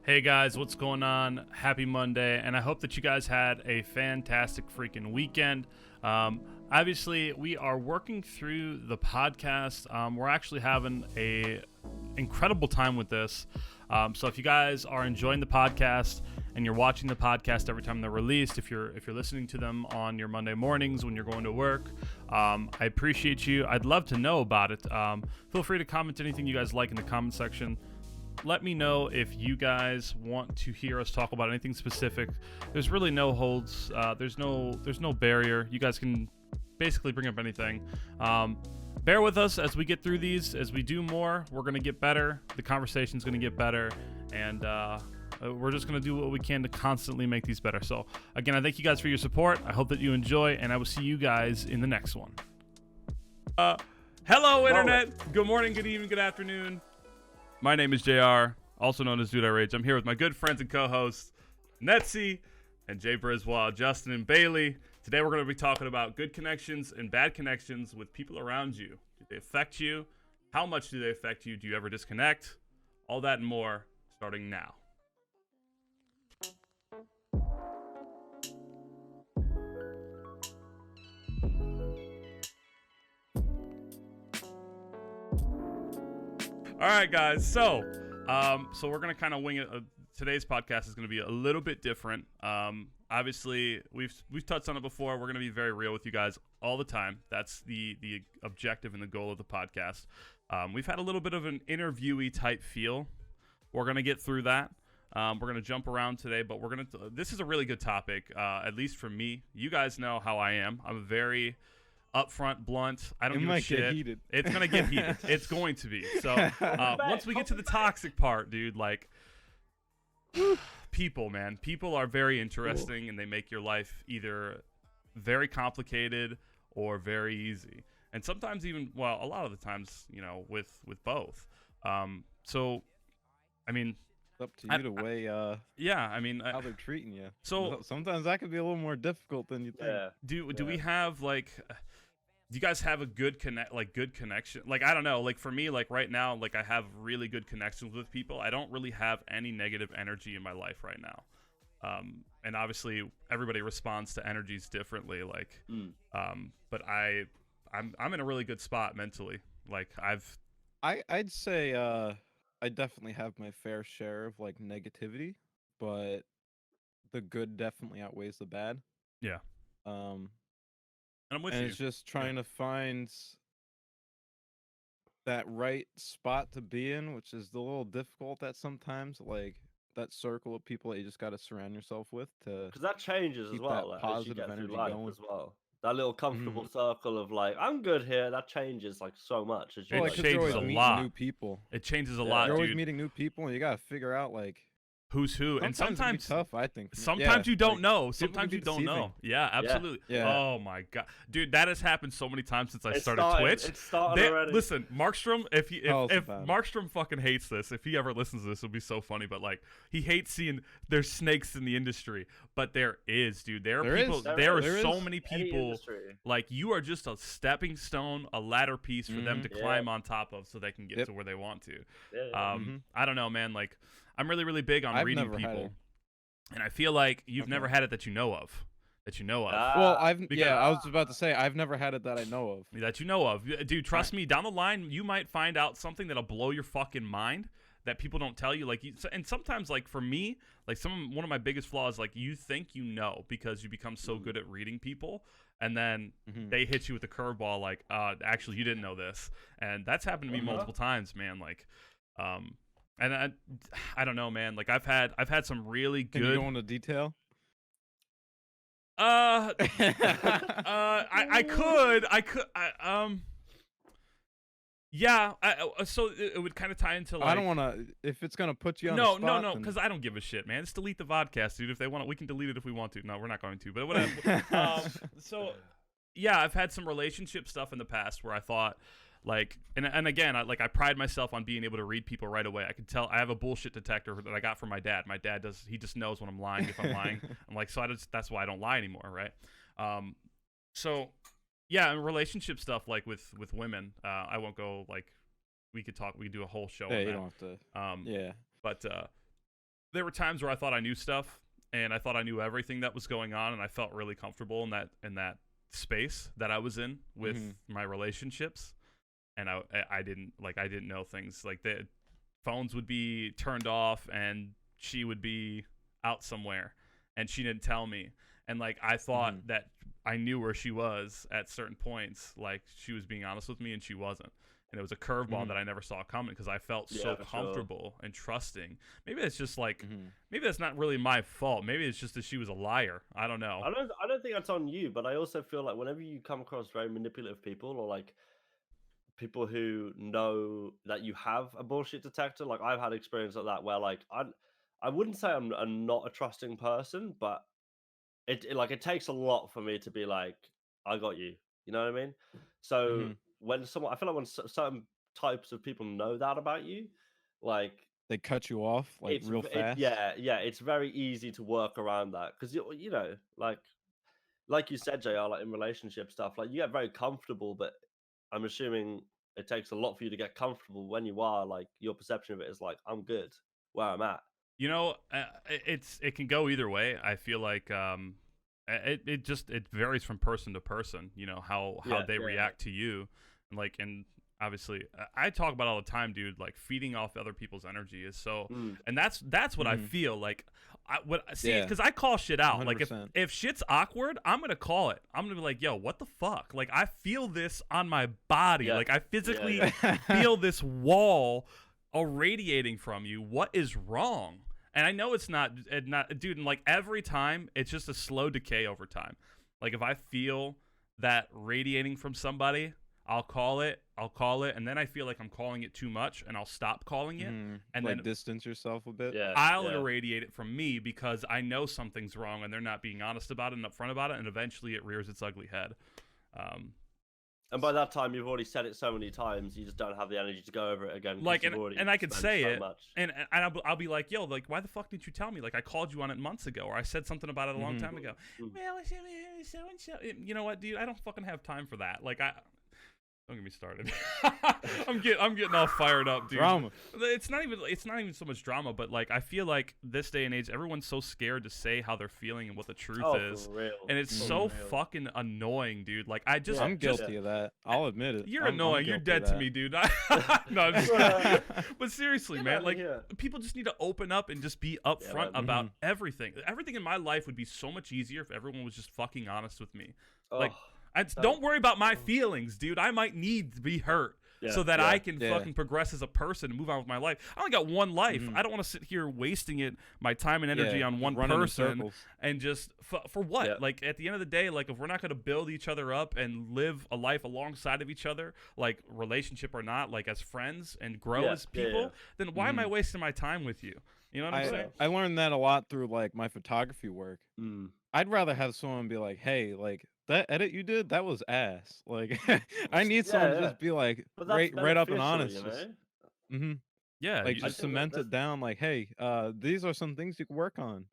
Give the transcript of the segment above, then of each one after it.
Hey guys, what's going on? Happy Monday, and I hope that you guys had a fantastic freaking weekend. Obviously, we are working through the podcast. We're actually having a incredible time with this. So if you guys are enjoying the podcast and you're watching the podcast every time they're released, if you're listening to them on your Monday mornings when you're going to work, I appreciate you. I'd love to know about it. Feel free to comment anything you guys like in the comment section. Let me know if you guys want to hear us talk about anything specific. There's really no holds. There's no barrier. You guys can basically bring up anything. Bear with us as we get through these. As we do more, we're going to get better. The conversation's going to get better. And we're just going to do what we can to constantly make these better. So, again, I thank you guys for your support. I hope that you enjoy, and I will see you guys in the next one. Hello, Internet. Good morning, good evening, good afternoon. My name is JR, also known as DudeiRage. I'm here with my good friends and co-hosts, Netsy and Jay Briswell, Justin and Bailey. Today we're going to be talking about good connections and bad connections with people around you. Do they affect you? How much do they affect you? Do you ever disconnect? All that and more, starting now. All right, guys. So we're gonna kind of wing it. Today's podcast is gonna be a little bit different. Obviously, we've touched on it before. We're gonna be very real with you guys all the time. That's the objective and the goal of the podcast. We've had a little bit of an interviewee type feel. We're gonna get through that. We're gonna jump around today, but this is a really good topic. At least for me. You guys know how I am. I'm a very upfront, blunt. I don't give a shit. Heated. It's gonna get heated. It's going to be. So once we get to the toxic part, dude, like people, man, people are very interesting, and they make your life either very complicated or very easy, and sometimes even, well, a lot of the times, you know, with both. So, I mean, It's up to you to weigh yeah, I mean, how they're treating you. So sometimes that could be a little more difficult than you think. Do we have like? Do you guys have a good connection? Like, I don't know. Like, for me, like right now, like I have really good connections with people. I don't really have any negative energy in my life right now. And obviously everybody responds to energies differently. Like, but I'm in a really good spot mentally. Like I'd say I definitely have my fair share of like negativity, but the good definitely outweighs the bad. Yeah. And I'm with and you. It's just trying to find that right spot to be in, which is a little difficult at sometimes. Like that circle of people that you just got to surround yourself with to, because that changes as keep well. that Like, as you positive get through energy life going. as well. That little comfortable circle of like, I'm good here. That changes like so much. As you It Well, 'cause changes you're always a meeting lot. New people. It changes a Yeah. lot, You're always dude. meeting new people, and you got to figure out like Who's who, and it can be sometimes tough. I think sometimes you don't know. people Sometimes can be you don't know. deceiving. Yeah, absolutely. Yeah. Oh my god, dude, that has happened so many times since I started Twitch. It started already. Listen, Markstrom, if Tell us about it. Markstrom fucking hates this, if he ever listens to this, it'll be so funny. But like, he hates seeing there's snakes in the industry, but there is, dude. There are people. There are so many people. Like, you are just a stepping stone, a ladder piece for them to climb on top of, so they can get to where they want to. I don't know, man. Like, I'm really, really big on I've reading never had people. it. And I feel like you've never had it that you know of. Well, I was about to say I've never had it that I know of. That you know of. Dude, trust me, down the line, you might find out something that'll blow your fucking mind that people don't tell you. Like, and sometimes, like, for me, like, one of my biggest flaws, like, you think you know because you become so good at reading people, and then they hit you with a curveball, like, actually, you didn't know this. And that's happened to me multiple times, man. Like, and I don't know, man. Like, I've had some really good. Can you go into detail? I could. Yeah. So it would kind of tie into like. I don't want to. If it's gonna put you on. No, the spot, no, then- because I don't give a shit, man. Just delete the VODcast, dude. If they want, we can delete it if we want to. No, we're not going to. But whatever. So, yeah, I've had some relationship stuff in the past where I thought. Like, and again, I pride myself on being able to read people right away. I can tell. I have a bullshit detector that I got from my dad. My dad he just knows when I'm lying, if I'm lying. I'm like, so that's why I don't lie anymore, right? So yeah, and relationship stuff, like with women, I won't go, like, we could do a whole show on you that. don't have to. Yeah. But there were times where I thought I knew stuff, and I thought I knew everything that was going on, and I felt really comfortable in that space that I was in with my relationships, and I didn't know things. Like, the phones would be turned off, and she would be out somewhere, and she didn't tell me, and like I thought that I knew where she was at certain points. Like, she was being honest with me, and she wasn't. And it was a curveball that I never saw coming because I felt so comfortable and trusting. Maybe it's just like, maybe that's not really my fault. Maybe it's just that she was a liar. I don't know. I don't think that's on you, but I also feel like whenever you come across very manipulative people, or like people who know that you have a bullshit detector, like I've had experience like that where like I wouldn't say I'm not a trusting person, but it takes a lot for me to be like, I got you. You know what I mean? So when someone, I feel like when certain types of people know that about you, like they cut you off like real fast. Yeah, it's very easy to work around that because you know, like you said, JR, like in relationship stuff, like you get very comfortable, but I'm assuming it takes a lot for you to get comfortable when you are like your perception of it is like I'm good where I'm at. You know, it can go either way. I feel like it varies from person to person. You know how they react to you, and obviously I talk about it all the time, dude. Like, feeding off other people's energy is so, and that's what I feel like. Because I call shit out. 100%. Like if shit's awkward, I'm gonna call it. I'm gonna be like, yo, what the fuck? Like, I feel this on my body. Yeah. Like, I physically feel this wall irradiating from you. What is wrong? And I know it's not, dude, and like every time, it's just a slow decay over time. Like, if I feel that radiating from somebody, I'll call it, and then I feel like I'm calling it too much, and I'll stop calling it, and like then distance yourself a bit. Yeah, I'll irradiate it from me because I know something's wrong, and they're not being honest about it and upfront about it, and eventually it rears its ugly head. And by that time, you've already said it so many times, you just don't have the energy to go over it again. Like, and I could say it, and I'll be like, yo, like, why the fuck didn't you tell me? Like, I called you on it months ago, or I said something about it a long time ago. Well, so. You know what, dude? I don't fucking have time for that. Like, don't get me started. I'm getting all fired up, dude. Drama. It's not even so much drama, but like, I feel like this day and age, everyone's so scared to say how they're feeling and what the truth is. For real. And it's so fucking annoying, dude. Like, I'm guilty of that. I'll admit it. You're annoying. You're dead to me, dude. No, but seriously, man, like, people just need to open up and just be upfront about everything. Everything in my life would be so much easier if everyone was just fucking honest with me. Like, don't worry about my feelings, dude. I might need to be hurt so that I can fucking progress as a person and move on with my life. I only got one life. I don't want to sit here wasting my time and energy on one person and just for what? Yeah. Like, at the end of the day, like, if we're not going to build each other up and live a life alongside of each other, like, relationship or not, like, as friends and grow as people, then why am I wasting my time with you? You know what I'm saying? I learned that a lot through like my photography work. I'd rather have someone be like, hey, like, that edit you did, that was ass. Like, I need someone to just be like, right up and honest. You know? Yeah, like, just cement it down. Like, hey, these are some things you can work on.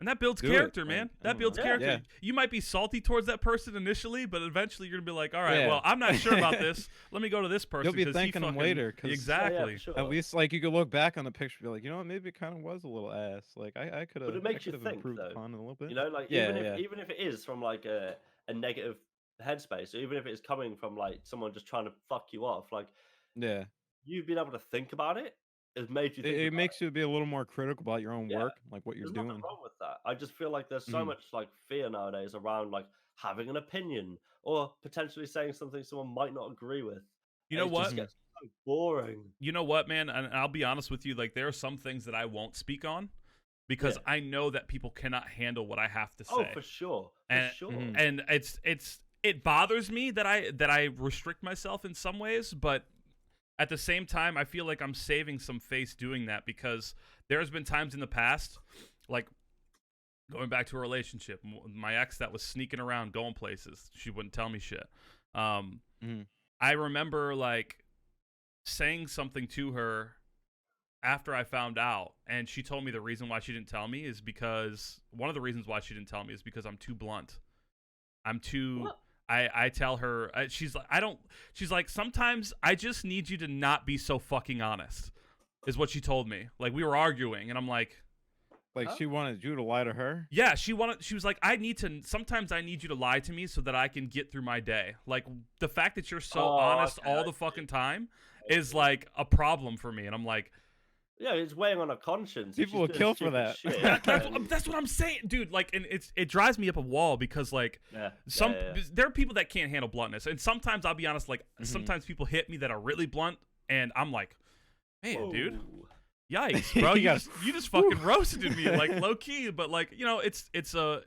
And that builds character, man. That builds character. Yeah. You might be salty towards that person initially, but eventually you're going to be like, all right, well, I'm not sure about this. Let me go to this person. You'll be thanking them later. Exactly. Sure. At least, like, you could look back on the picture and be like, you know what, maybe it kind of was a little ass. Like, I could have improved upon it a little bit. You know, like, even if it is from, like, a negative headspace, or even if it's coming from, like, someone just trying to fuck you off, like, you've been able to think about it. It made you think it makes you be a little more critical about your own work, like what you're doing. There's nothing wrong with that. I just feel like there's so much like fear nowadays around like having an opinion or potentially saying something someone might not agree with. You know what? Just gets so boring. You know what, man? And I'll be honest with you. Like, there are some things that I won't speak on because I know that people cannot handle what I have to say. Oh, for sure. And it bothers me that I restrict myself in some ways, but at the same time, I feel like I'm saving some face doing that because there's been times in the past, like going back to a relationship, my ex that was sneaking around, going places. She wouldn't tell me shit. I remember like saying something to her after I found out, and she told me the reason why she didn't tell me is because one of the reasons why she didn't tell me is because I'm too blunt. I'm too. What? I tell her, she's like, sometimes I just need you to not be so fucking honest. is what she told me. Like, we were arguing, and I'm like, she wanted you to lie to her? Yeah, she was like, sometimes I need you to lie to me so that I can get through my day. Like, the fact that you're so honest all the fucking time is like a problem for me. And I'm like, yeah, it's weighing on a conscience. People will kill for that. That's what I'm saying, dude. Like, and it drives me up a wall because, like, there are people that can't handle bluntness, and sometimes I'll be honest, like, sometimes people hit me that are really blunt, and I'm like, man, dude, yikes, bro, you just fucking roasted me, like, low key, but like, you know, it's a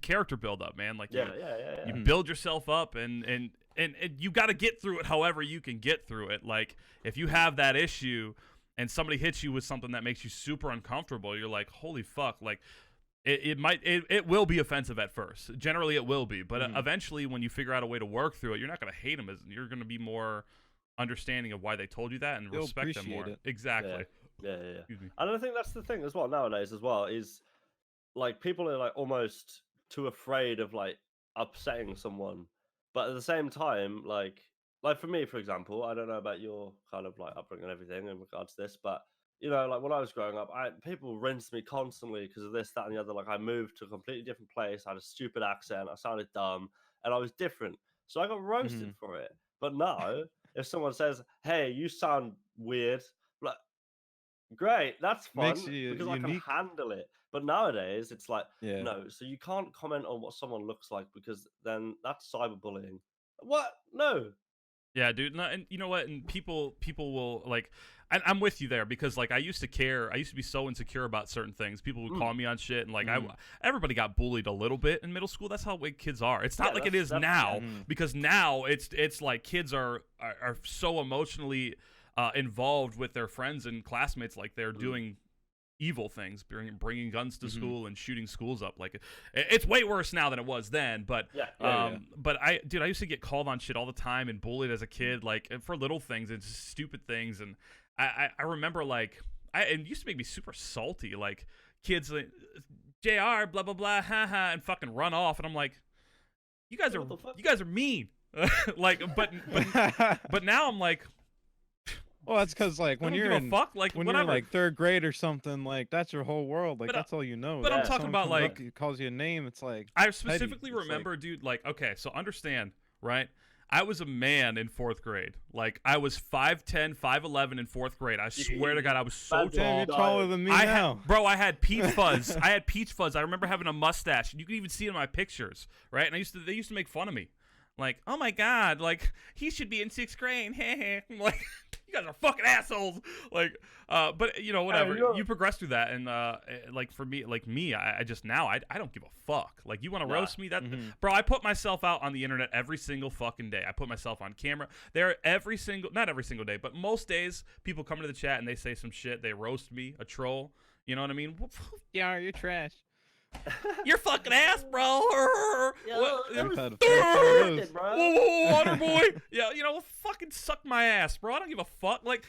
character build up, man. Like, you build yourself up, and you got to get through it however you can get through it. Like, if you have that issue and somebody hits you with something that makes you super uncomfortable, you're like, holy fuck, like, it will be offensive at first. Generally, it will be, but eventually, when you figure out a way to work through it, you're not gonna hate them. You're gonna be more understanding of why they told you that and respect them more. Exactly. Yeah. And I think that's the thing as well nowadays as well, is like people are like almost too afraid of like upsetting someone, but at the same time, like for me, for example, I don't know about your kind of like upbringing and everything in regards to this, but you know, like when I was growing up, people rinsed me constantly because of this, that, and the other. Like, I moved to a completely different place, I had a stupid accent, I sounded dumb, and I was different, so I got roasted for it. But now, if someone says, "Hey, you sound weird," like, great, that's fun because I can handle it. But nowadays, it's like, no, so you can't comment on what someone looks like because then that's cyberbullying. What? No. Yeah, dude. No, and you know what? And people will like. I'm with you there because like I used to care. I used to be so insecure about certain things. People would call me on shit, and like everybody got bullied a little bit in middle school. That's how kids are. It's not like it is now because now it's like kids are so emotionally involved with their friends and classmates, like they're doing evil things, bringing guns to school and shooting schools up. Like it's way worse now than it was then. But but I used to get called on shit all the time and bullied as a kid, like for little things and stupid things. And I remember like it used to make me super salty. Like kids like JR blah blah blah haha and fucking run off, and I'm like, you guys are mean. Like but now I'm like, well, that's because like when you're in like when you're in like third grade or something, like that's your whole world. Like that's all you know. But I'm talking about like calls you a name. It's like I specifically remember, dude. Like okay, so understand, right? I was a man in 4th grade. Like I was 5'10", 5'11" in 4th grade. I swear to God, I was so tall. You're taller than me now. Bro, I had peach fuzz. I remember having a mustache. You can even see it in my pictures, right? And they used to make fun of me. Like, oh my God, like he should be in 6th grade. I'm like, you guys are fucking assholes. Like, but you know, whatever. You progress through that, and like for me, I just now I don't give a fuck. Like, you want to roast me? Bro, I put myself out on the internet every single fucking day. I put myself on camera. Not every single day, but most days, people come into the chat and they say some shit. They roast me, a troll. You know what I mean? Yeah, you're trash. You're fucking ass, bro. Whoa, water boy. Yeah, you know, fucking suck my ass, bro. I don't give a fuck. Like,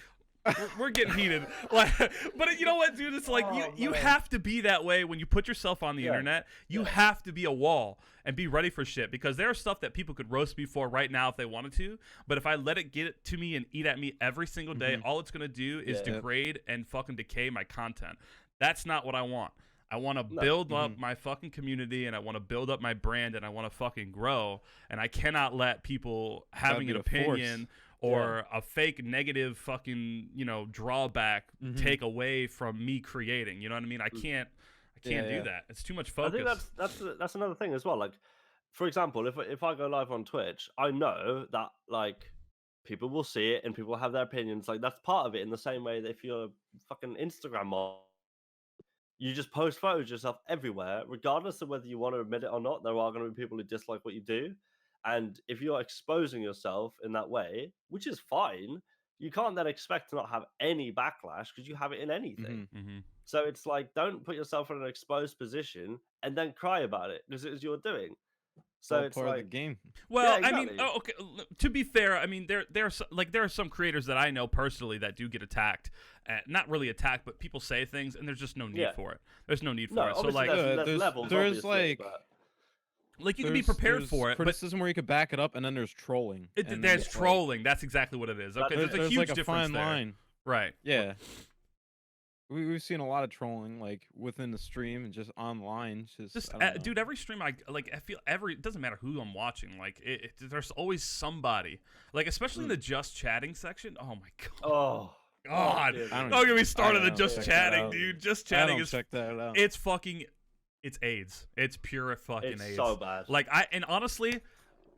we're getting heated. Like, but you know what, dude? It's like you have to be that way when you put yourself on the internet. You have to be a wall and be ready for shit, because there's stuff that people could roast me for right now if they wanted to. But if I let it get it to me and eat at me every single day, all it's gonna do is degrade and fucking decay my content. That's not what I want. I want to build up my fucking community, and I want to build up my brand, and I want to fucking grow. And I cannot let people having an opinion or a fake negative fucking, you know, drawback take away from me creating. You know what I mean? I can't do that. It's too much focus. I think that's another thing as well. Like, for example, if I go live on Twitch, I know that like people will see it and people have their opinions. Like, that's part of it. In the same way that if you're a fucking Instagram model, you just post photos of yourself everywhere, regardless of whether you want to admit it or not. There are going to be people who dislike what you do. And if you're exposing yourself in that way, which is fine, you can't then expect to not have any backlash because you have it in anything. So it's like, don't put yourself in an exposed position and then cry about it because it is you're doing. So it's part like of the game. Well, exactly. I mean, okay. To be fair, I mean there are some creators that I know personally that do get attacked. Not really attacked, but people say things, and there's just no need for it. There's no need for it. So like, there's like you can be prepared for it. Criticism where you could back it up, and then there's trolling. There's trolling. That's exactly what it is. Okay, there's a huge like a difference fine there. line. Right. Yeah. we've seen a lot of trolling like within the stream and just online. Just dude, every stream I feel it doesn't matter who I'm watching. Like there's always somebody. Like especially in the just chatting section. Oh my god. Oh. God. Don't get me started on the just chatting, dude. Just chatting is check that out. It's AIDS. It's pure fucking AIDS. It's so bad. Like and honestly,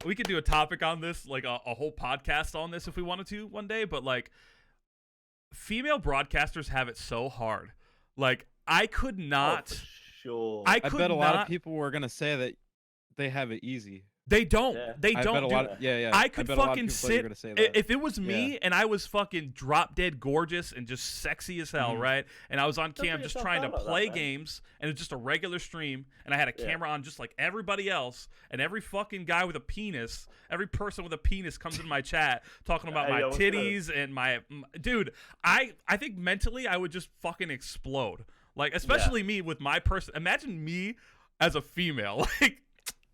we could do a topic on this, like a whole podcast on this if we wanted to one day, but like female broadcasters have it so hard. Like I could not. Oh, for sure. I bet a lot of people were gonna say that they have it easy. They don't. Yeah. They I don't. bet a lot I could fucking sit. If it was me Yeah. and I was fucking drop dead gorgeous and just sexy as hell, right? And I was on cam just trying to play games, and it's just a regular stream, and I had a camera on just like everybody else, and every fucking guy with a penis, every person with a penis comes in my chat talking about my titties and my dude. I think mentally I would just fucking explode. Like especially me with my person. Imagine me as a female, like.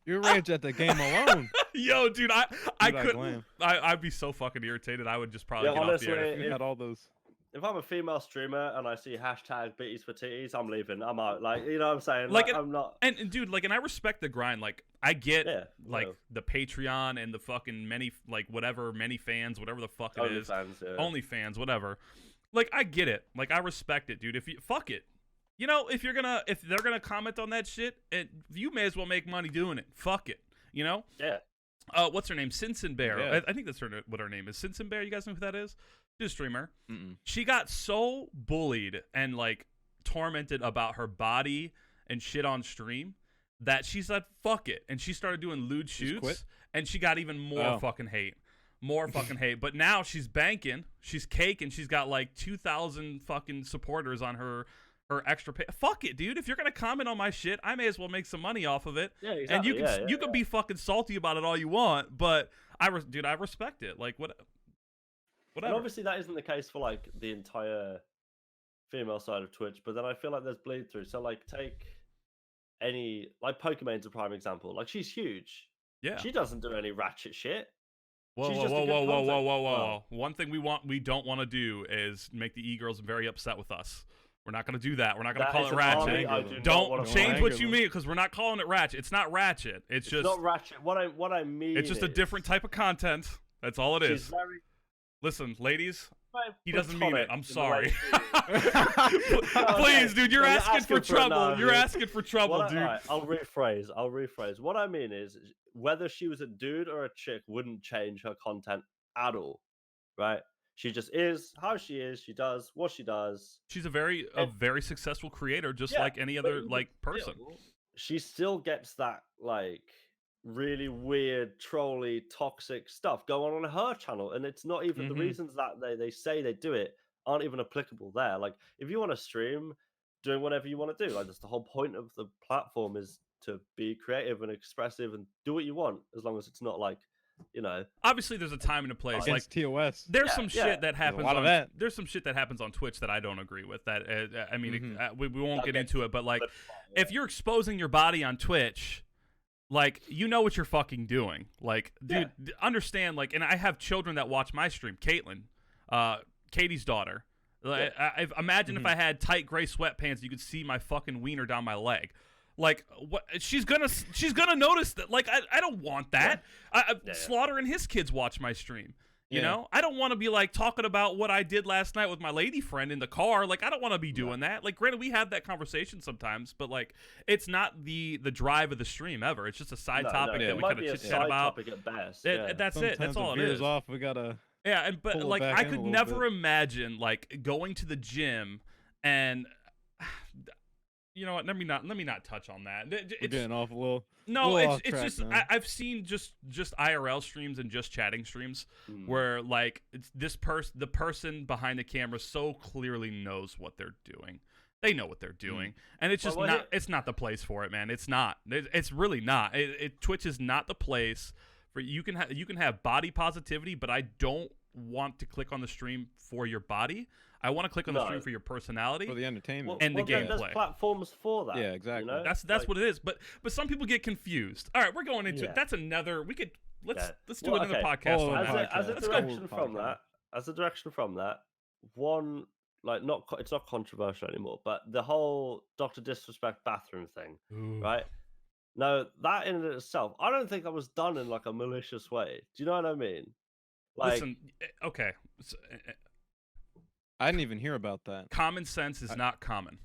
You rage at the game alone. Yo, dude, I couldn't. I'd be so fucking irritated. I would just probably get honestly, off the air. You had all those. If I'm a female streamer and I see hashtag bitties for titties, I'm leaving. I'm out. Like, you know what I'm saying? Like I'm not. And dude, like, and I respect the grind. Like, I get like no. the Patreon and the fucking many fans, whatever the fuck it is, OnlyFans, whatever. Like, I get it. Like, I respect it, dude. If you fuck it. You know, if they're gonna comment on that shit, you may as well make money doing it. Fuck it, you know. Yeah. What's her name? Sinsin Bear. Yeah. I think that's what her name is. Sinsin Bear. You guys know who that is? She's a streamer. Mm-mm. She got so bullied and like tormented about her body and shit on stream that she said fuck it, and she started doing lewd shoots, and she got even more fucking hate. More fucking hate. But now she's banking, she's caking, she's got like 2,000 fucking supporters on her extra pay. Fuck it, dude. If you're gonna comment on my shit, I may as well make some money off of it. Yeah, exactly. And you can be fucking salty about it all you want, but I respect it. Like whatever. And obviously that isn't the case for like the entire female side of Twitch, but then I feel like there's bleed through. So like take any like Pokemon's a prime example. Like she's huge. Yeah. She doesn't do any ratchet shit. Whoa. One thing we don't want to do is make the e-girls very upset with us. We're not going to do that. We're not going to call it ratchet. Don't change what you mean, because we're not calling it ratchet. It's not ratchet. It's just not ratchet. What I mean, it's just a different type of content. That's all it is. Listen, ladies, he doesn't mean it. I'm sorry. Please, dude, you're asking for trouble. You're asking for trouble, dude. Right, I'll rephrase. What I mean is, whether she was a dude or a chick wouldn't change her content at all, right? She just is how she is. She does what she does. She's a very successful creator, just like any other like person. She still gets that like really weird, trolly, toxic stuff going on her channel, and it's not even the reasons that they say they do it aren't even applicable there. Like, if you want to stream, doing whatever you want to do, like that's the whole point of the platform, is to be creative and expressive and do what you want, as long as it's not like, you know, obviously there's a time and a place. Like TOS, there's some shit that happens. There's some shit that happens on Twitch that I don't agree with. That I mean, we won't get into it, but like, if you're exposing your body on Twitch, like, you know what you're fucking doing. Like, dude, understand. Like, and I have children that watch my stream. Caitlin, Katie's daughter. I imagine if I had tight gray sweatpants, you could see my fucking wiener down my leg. Like, what? She's gonna notice that. Like, I don't want that. Slaughter and his kids watch my stream. You know, I don't want to be like talking about what I did last night with my lady friend in the car. Like, I don't want to be doing that. Like, granted, we have that conversation sometimes, but like, it's not the drive of the stream ever. It's just a side topic that we kind of chit chat about. At best. That's sometimes it. That's all it is. Off, we gotta. Yeah, but like, I could never imagine like going to the gym and. You know what? Let me not touch on that. We're getting off a little. No, it's just I've seen just IRL streams and just chatting streams where like it's the person behind the camera so clearly knows what they're doing. They know what they're doing, and it's just it's not the place for it, man. It's not. It's really not. Twitch is not the place for you can have body positivity, but I don't want to click on the stream for your body. I want to click on the stream for your personality, for the entertainment, and the gameplay. There's platforms for that. Yeah, exactly. You know? That's like, what it is. But some people get confused. All right, we're going into it. That's another. We could let's do another podcast on that. As a direction from that, one like it's not controversial anymore, but the whole Dr. Disrespect bathroom thing, right? No, that in itself, I don't think that was done in like a malicious way. Do you know what I mean? Like, listen, okay. I didn't even hear about that. Common sense is not common.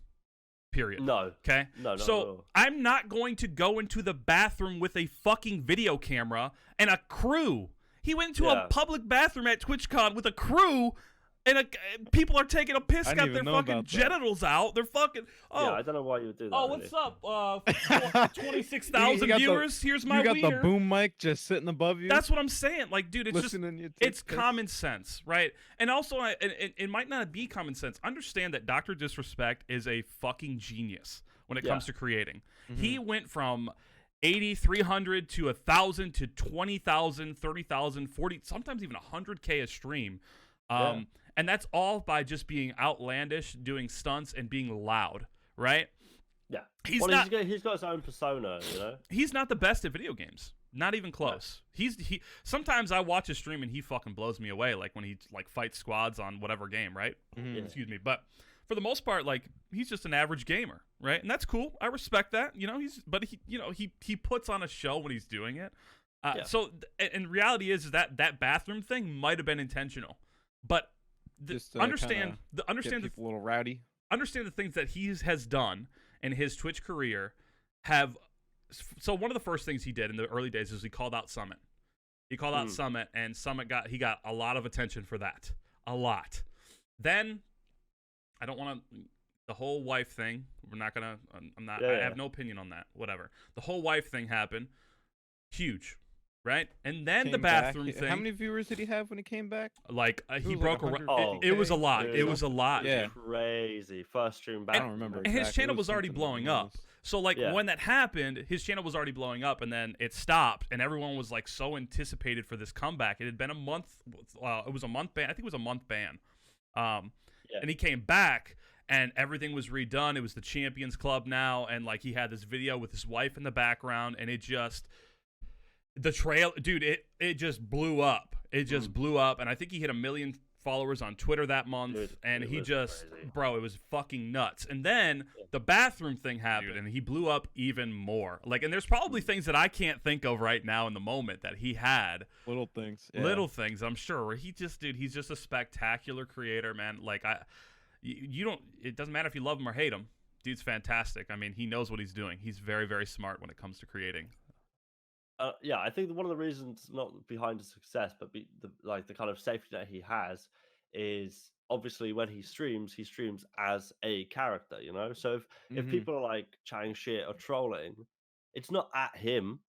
Period. No. Okay? No. So I'm not going to go into the bathroom with a fucking video camera and a crew. He went into a public bathroom at TwitchCon with a crew, and people are taking a piss, got their fucking genitals out. They're fucking. Oh, yeah, I don't know why you would do that. Oh, really. What's up? 26,000 viewers. Here's my wiener. You got the boom mic just sitting above you. That's what I'm saying. Like, dude, it's common sense, right? And also, it might not be common sense. Understand that Dr. Disrespect is a fucking genius when it comes to creating. Mm-hmm. He went from 80, 300 to 1,000 to 20,000, 30,000, 40, sometimes even 100K a stream. And that's all by just being outlandish, doing stunts, and being loud, right? Yeah. He's got his own persona, you know? He's not the best at video games. Not even close. No. Sometimes I watch a stream and he fucking blows me away, like when he like fights squads on whatever game, right? Mm-hmm. Yeah. Excuse me. But for the most part, like, he's just an average gamer, right? And that's cool. I respect that. You know, he puts on a show when he's doing it. So and reality is that bathroom thing might have been intentional. But understand people a little rowdy. Understand the things that he has done in his Twitch career have. So one of the first things he did in the early days is he called out Summit. He called out Summit, and Summit got a lot of attention for that, a lot. Then I don't want to the whole wife thing. We're not gonna. I'm not. I have no opinion on that. Whatever. The whole wife thing happened. Huge. Right, and then the bathroom thing. How many viewers did he have when he came back? Like he broke a. It was a lot. It was a lot. Yeah, crazy. First stream back. I don't remember. And his channel was already blowing up. So like when that happened, his channel was already blowing up, and then it stopped, and everyone was like so anticipated for this comeback. It had been a month. It was a month ban. I think it was a month ban. And he came back, and everything was redone. It was the Champions Club now, and like he had this video with his wife in the background, and it just. The trail, dude, it just blew up. It just blew up, and I think he hit 1 million followers on Twitter that month, and he just, crazy. Bro, it was fucking nuts. And then the bathroom thing happened, and he blew up even more. Like, and there's probably things that I can't think of right now in the moment that he had. Little things, I'm sure. Where he's just a spectacular creator, man. Like, you don't. It doesn't matter if you love him or hate him. Dude's fantastic. I mean, he knows what he's doing. He's very, very smart when it comes to creating. I think one of the reasons, not behind his success, but the kind of safety that he has is obviously when he streams as a character, you know? So if people are like chatting shit or trolling, it's not at him,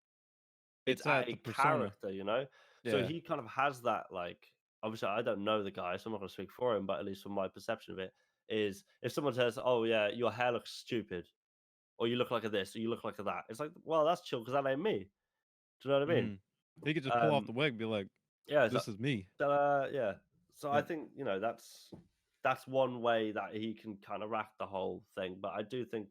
it's at a character, you know? Yeah. So he kind of has that, like, obviously I don't know the guy, so I'm not going to speak for him, but at least from my perception of it, is if someone says, oh yeah, your hair looks stupid, or you look like a this, or you look like a that, it's like, well, that's chill because that ain't me. Do you know what I mean? He could just pull off the wig and be like, this is me. Yeah. So I think, you know, that's one way that he can kind of rack the whole thing. But I do think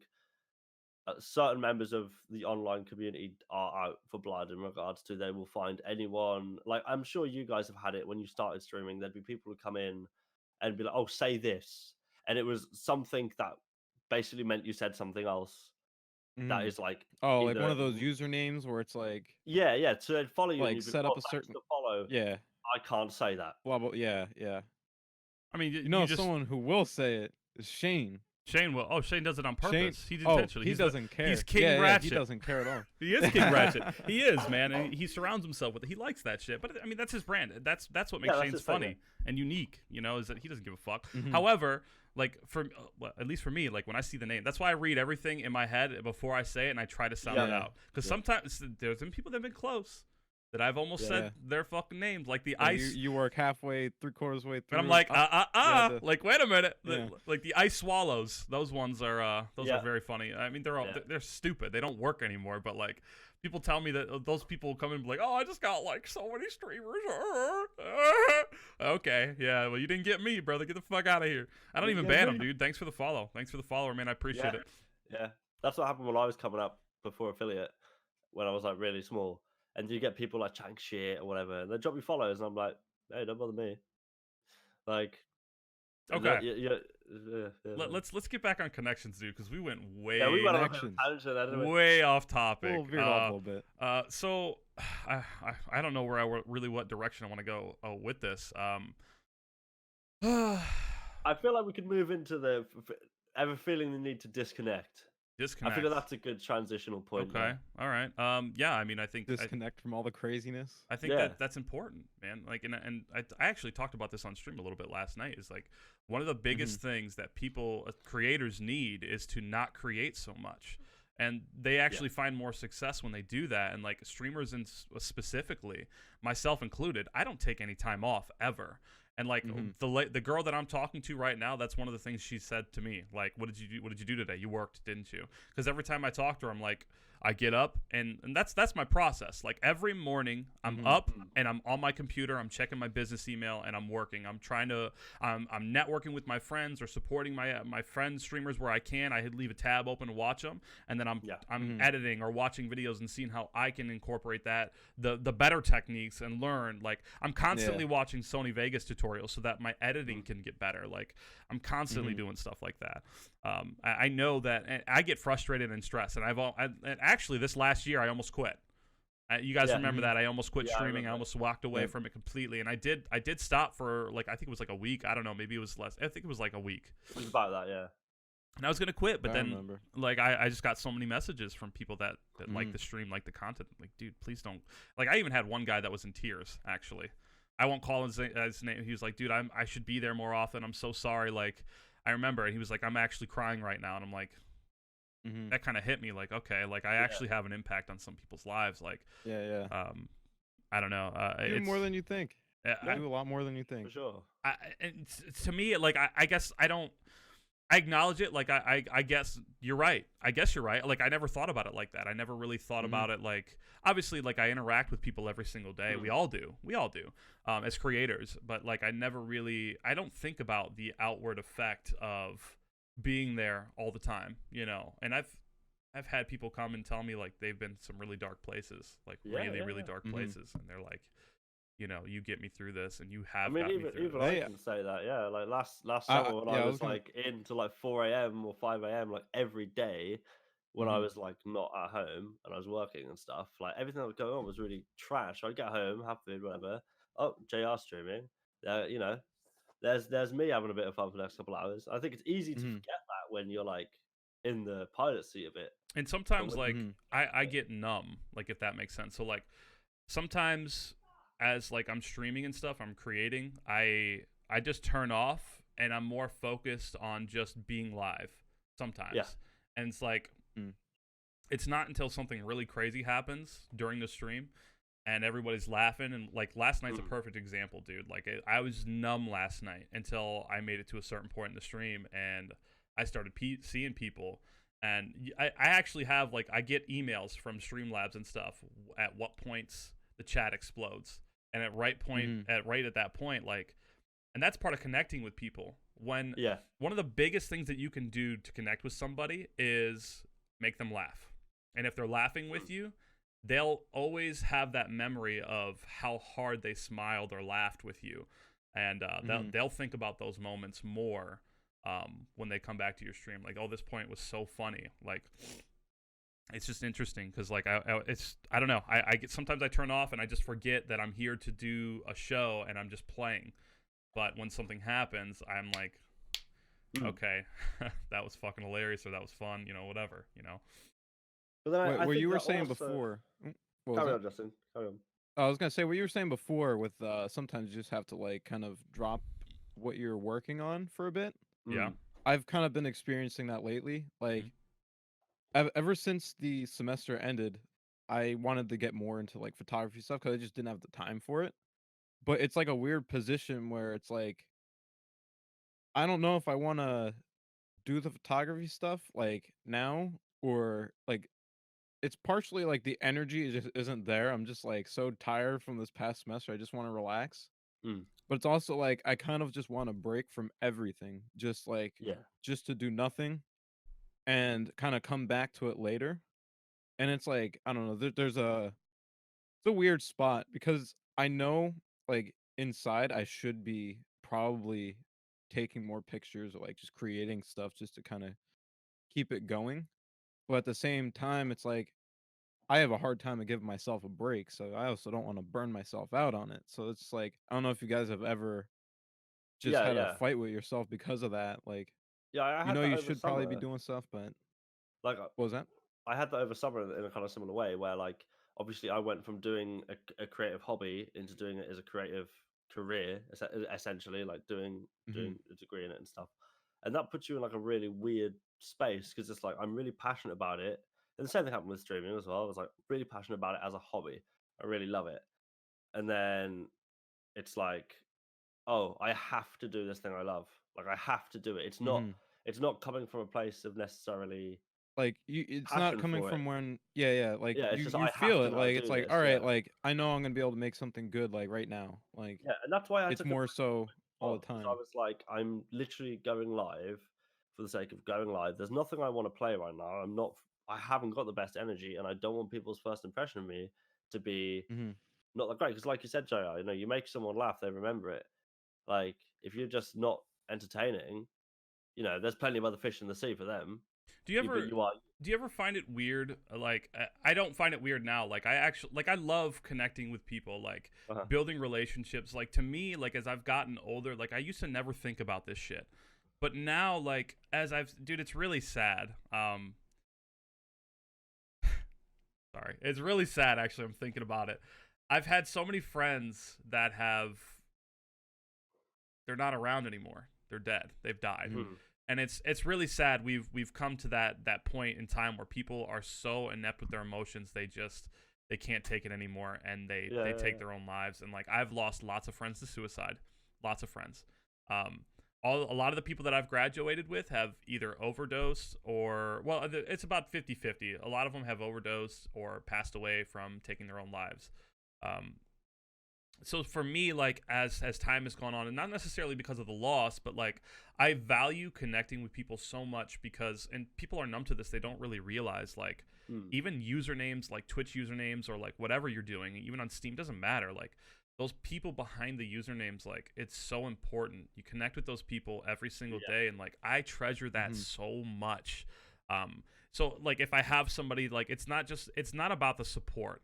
certain members of the online community are out for blood in regards to they will find anyone. Like, I'm sure you guys have had it when you started streaming. There'd be people who come in and be like, oh, say this. And it was something that basically meant you said something else. That is like like one of those usernames where it's like so they'd follow you like and you'd set up a certain follow. I can't say that. Well, yeah. I mean, you know, someone who will say it is Shane. Shane will. Oh, Shane does it on purpose. He intentionally. He doesn't care. He's King Ratchet. He doesn't care at all. He is King Ratchet. He is, man. And he surrounds himself with it. He likes that shit. But I mean, that's his brand. That's what makes Shane's funny and unique. You know, is that he doesn't give a fuck. Mm-hmm. However, like at least for me, like when I see the name, that's why I read everything in my head before I say it, and I try to sound it out. Because sometimes there's been people that have been close that I've almost said their fucking names, like the ice. You work halfway, 3/4 way through. And I'm like, like wait a minute, like the ice swallows. Those ones are are very funny. I mean, they're stupid. They don't work anymore. But like people tell me that those people come in and be like, oh, I just got like so many streamers. Okay, yeah, well you didn't get me, brother. Get the fuck out of here. I don't even ban them, dude. Thanks for the follow. Thanks for the follower, man. I appreciate it. Yeah, that's what happened when I was coming up before affiliate, when I was like really small. And you get people like chatting shit or whatever, and they drop you follows, and I'm like, hey, don't bother me. Like, okay, Let's get back on connections, dude, because we went Yeah, we way went on a tangent, didn't we? way off topic. We'll veer off a little bit. So I don't know where really what direction I want to go with this. I feel like we could move into the ever feeling the need to disconnect. Disconnect. I feel like that's a good transitional point. Okay. All right. Yeah. I mean, I think disconnect from all the craziness. I think that's important, man. Like, and I actually talked about this on stream a little bit last night. Is like one of the biggest things that people, creators, need is to not create so much, and they actually find more success when they do that. And like streamers, and specifically myself included, I don't take any time off ever. And like the girl that I'm talking to right now, that's one of the things she said to me. Like, what did you do? What did you do today? You worked, didn't you? Because every time I talk to her, I'm like, I get up and that's my process. Like every morning, I'm up and I'm on my computer. I'm checking my business email and I'm working. I'm trying to I'm networking with my friends or supporting my friends streamers where I can. I leave a tab open to watch them, and then I'm editing or watching videos and seeing how I can incorporate that the better techniques and learn. Like I'm constantly watching Sony Vegas tutorials so that my editing can get better. Like I'm constantly doing stuff like that. I know that, and I get frustrated and stressed, and and actually this last year I almost quit. You guys remember that? I almost quit streaming. I almost walked away from it completely, and I did stop for like, I think it was like a week. I don't know, maybe it was less. I think it was like a week. It was about that, yeah. And I was gonna quit, but then like I just got so many messages from people that like the stream, like the content. Like, dude, please don't. Like, I even had one guy that was in tears. Actually, I won't call his name. He was like, dude, I should be there more often. I'm so sorry. Like, I remember, and he was like, I'm actually crying right now, and I'm like. That kind of hit me, like, okay, like I actually have an impact on some people's lives, like I don't know, do more than you think. I do a lot more than you think, for sure. To me, like I guess I acknowledge it, like I guess you're right. Like I never thought about it like that. I never really thought about it like, obviously, like I interact with people every single day. We all do as creators, but like I don't think about the outward effect of being there all the time, you know. And I've had people come and tell me like they've been some really dark places, like really dark places, and they're like, you know, you get me through this, and you have. I mean, even I can say that, yeah. Like last summer when I was like into like 4 a.m. or 5 a.m. like every day, when I was like not at home and I was working and stuff, like everything that was going on was really trash. I'd get home, have food, whatever. Oh, JR streaming. You know, there's me having a bit of fun for the next couple of hours. I think it's easy to forget that when you're like in the pilot seat of it. And sometimes like I get numb, like, if that makes sense. So like sometimes as like I'm streaming and stuff, I'm creating, I just turn off and I'm more focused on just being live sometimes. Yeah. And it's like it's not until something really crazy happens during the stream and everybody's laughing, and like last night's a perfect example, dude. Like I was numb last night until I made it to a certain point in the stream and I started seeing people, and I actually have like, I get emails from Streamlabs and stuff at what points the chat explodes, and at right at that point, like, and that's part of connecting with people. When one of the biggest things that you can do to connect with somebody is make them laugh, and if they're laughing with you, they'll always have that memory of how hard they smiled or laughed with you, and they'll think about those moments more when they come back to your stream. Like, oh, this point was so funny. Like, it's just interesting because like I don't know. I get, sometimes I turn off and I just forget that I'm here to do a show and I'm just playing. But when something happens, I'm like, okay, that was fucking hilarious, or that was fun, you know, whatever, you know. But then what you were saying before. Carry on, Justin. Carry on. I was gonna say what you were saying before with sometimes you just have to like kind of drop what you're working on for a bit. Yeah. I've kind of been experiencing that lately. Like ever since the semester ended, I wanted to get more into like photography stuff because I just didn't have the time for it. But it's like a weird position where it's like, I don't know if I want to do the photography stuff like now, or like it's partially like the energy just isn't there. I'm just like so tired from this past semester. I just want to relax. But it's also like I kind of just want to break from everything, just like just to do nothing and kind of come back to it later. And it's like, I don't know, it's a weird spot because I know like inside I should be probably taking more pictures or like just creating stuff just to kind of keep it going. But at the same time, it's like I have a hard time of giving myself a break, so I also don't want to burn myself out on it. So it's like I don't know if you guys have ever just Yeah, had a yeah, fight with yourself because of that. Like yeah. I you had know that you over should probably be summer. doing stuff, but Like what was that? I had that over summer in a kind of similar way, where like obviously I went from doing a creative hobby into doing it as a creative career, essentially, like Mm-hmm. doing a degree in it and stuff. And that puts you in like a really weird space because it's like I'm really passionate about it. And the same thing happened with streaming as well. I was like really passionate about it as a hobby. I really love it. And then it's like, oh, I have to do this thing I love. Like I have to do it. Mm-hmm. It's not coming from a place of necessarily Like it's not passion coming for it. from when yeah, like Yeah, it's you just you I have feel to it, now like it's do like this. all right, Yeah, like I know I'm gonna be able to make something good like right now. Like yeah, and that's why I it's took a more break so as all well the because I time. was like, I'm literally going live for the sake of going live. There's nothing I want to play right now. I haven't got the best energy, and I don't want people's first impression of me to be Mm-hmm. not that great. Because, like you said, JR, you make someone laugh, they remember it. Like if you're just not entertaining, there's plenty of other fish in the sea for them. Do you But ever you are. do you ever find it weird? Like I don't find it weird now. Like I actually like I love connecting with people, like Uh-huh. building relationships. Like to me, like as I've gotten older, like I used to never think about this shit. But now like dude, it's really sad. Sorry. It's really sad actually. I'm thinking about it. I've had so many friends that they're not around anymore. They're dead. They've died. Mm-hmm. Hmm. And it's really sad. We've come to that point in time where people are so inept with their emotions they can't take it anymore and Yeah, they yeah, take yeah. their own lives. And like I've lost lots of friends to suicide. Lots of friends. A lot of the people that I've graduated with have either overdosed or it's about 50-50. A lot of them have overdosed or passed away from taking their own lives. So for me, like as time has gone on, and not necessarily because of the loss, but like I value connecting with people so much because, and people are numb to this, they don't really realize like Hmm. even usernames like Twitch usernames or like whatever you're doing, even on Steam, doesn't matter. Like those people behind the usernames, like it's so important. You connect with those people every single Yeah. day, and like I treasure that Mhm. so much. So like if I have somebody, like it's not about the support.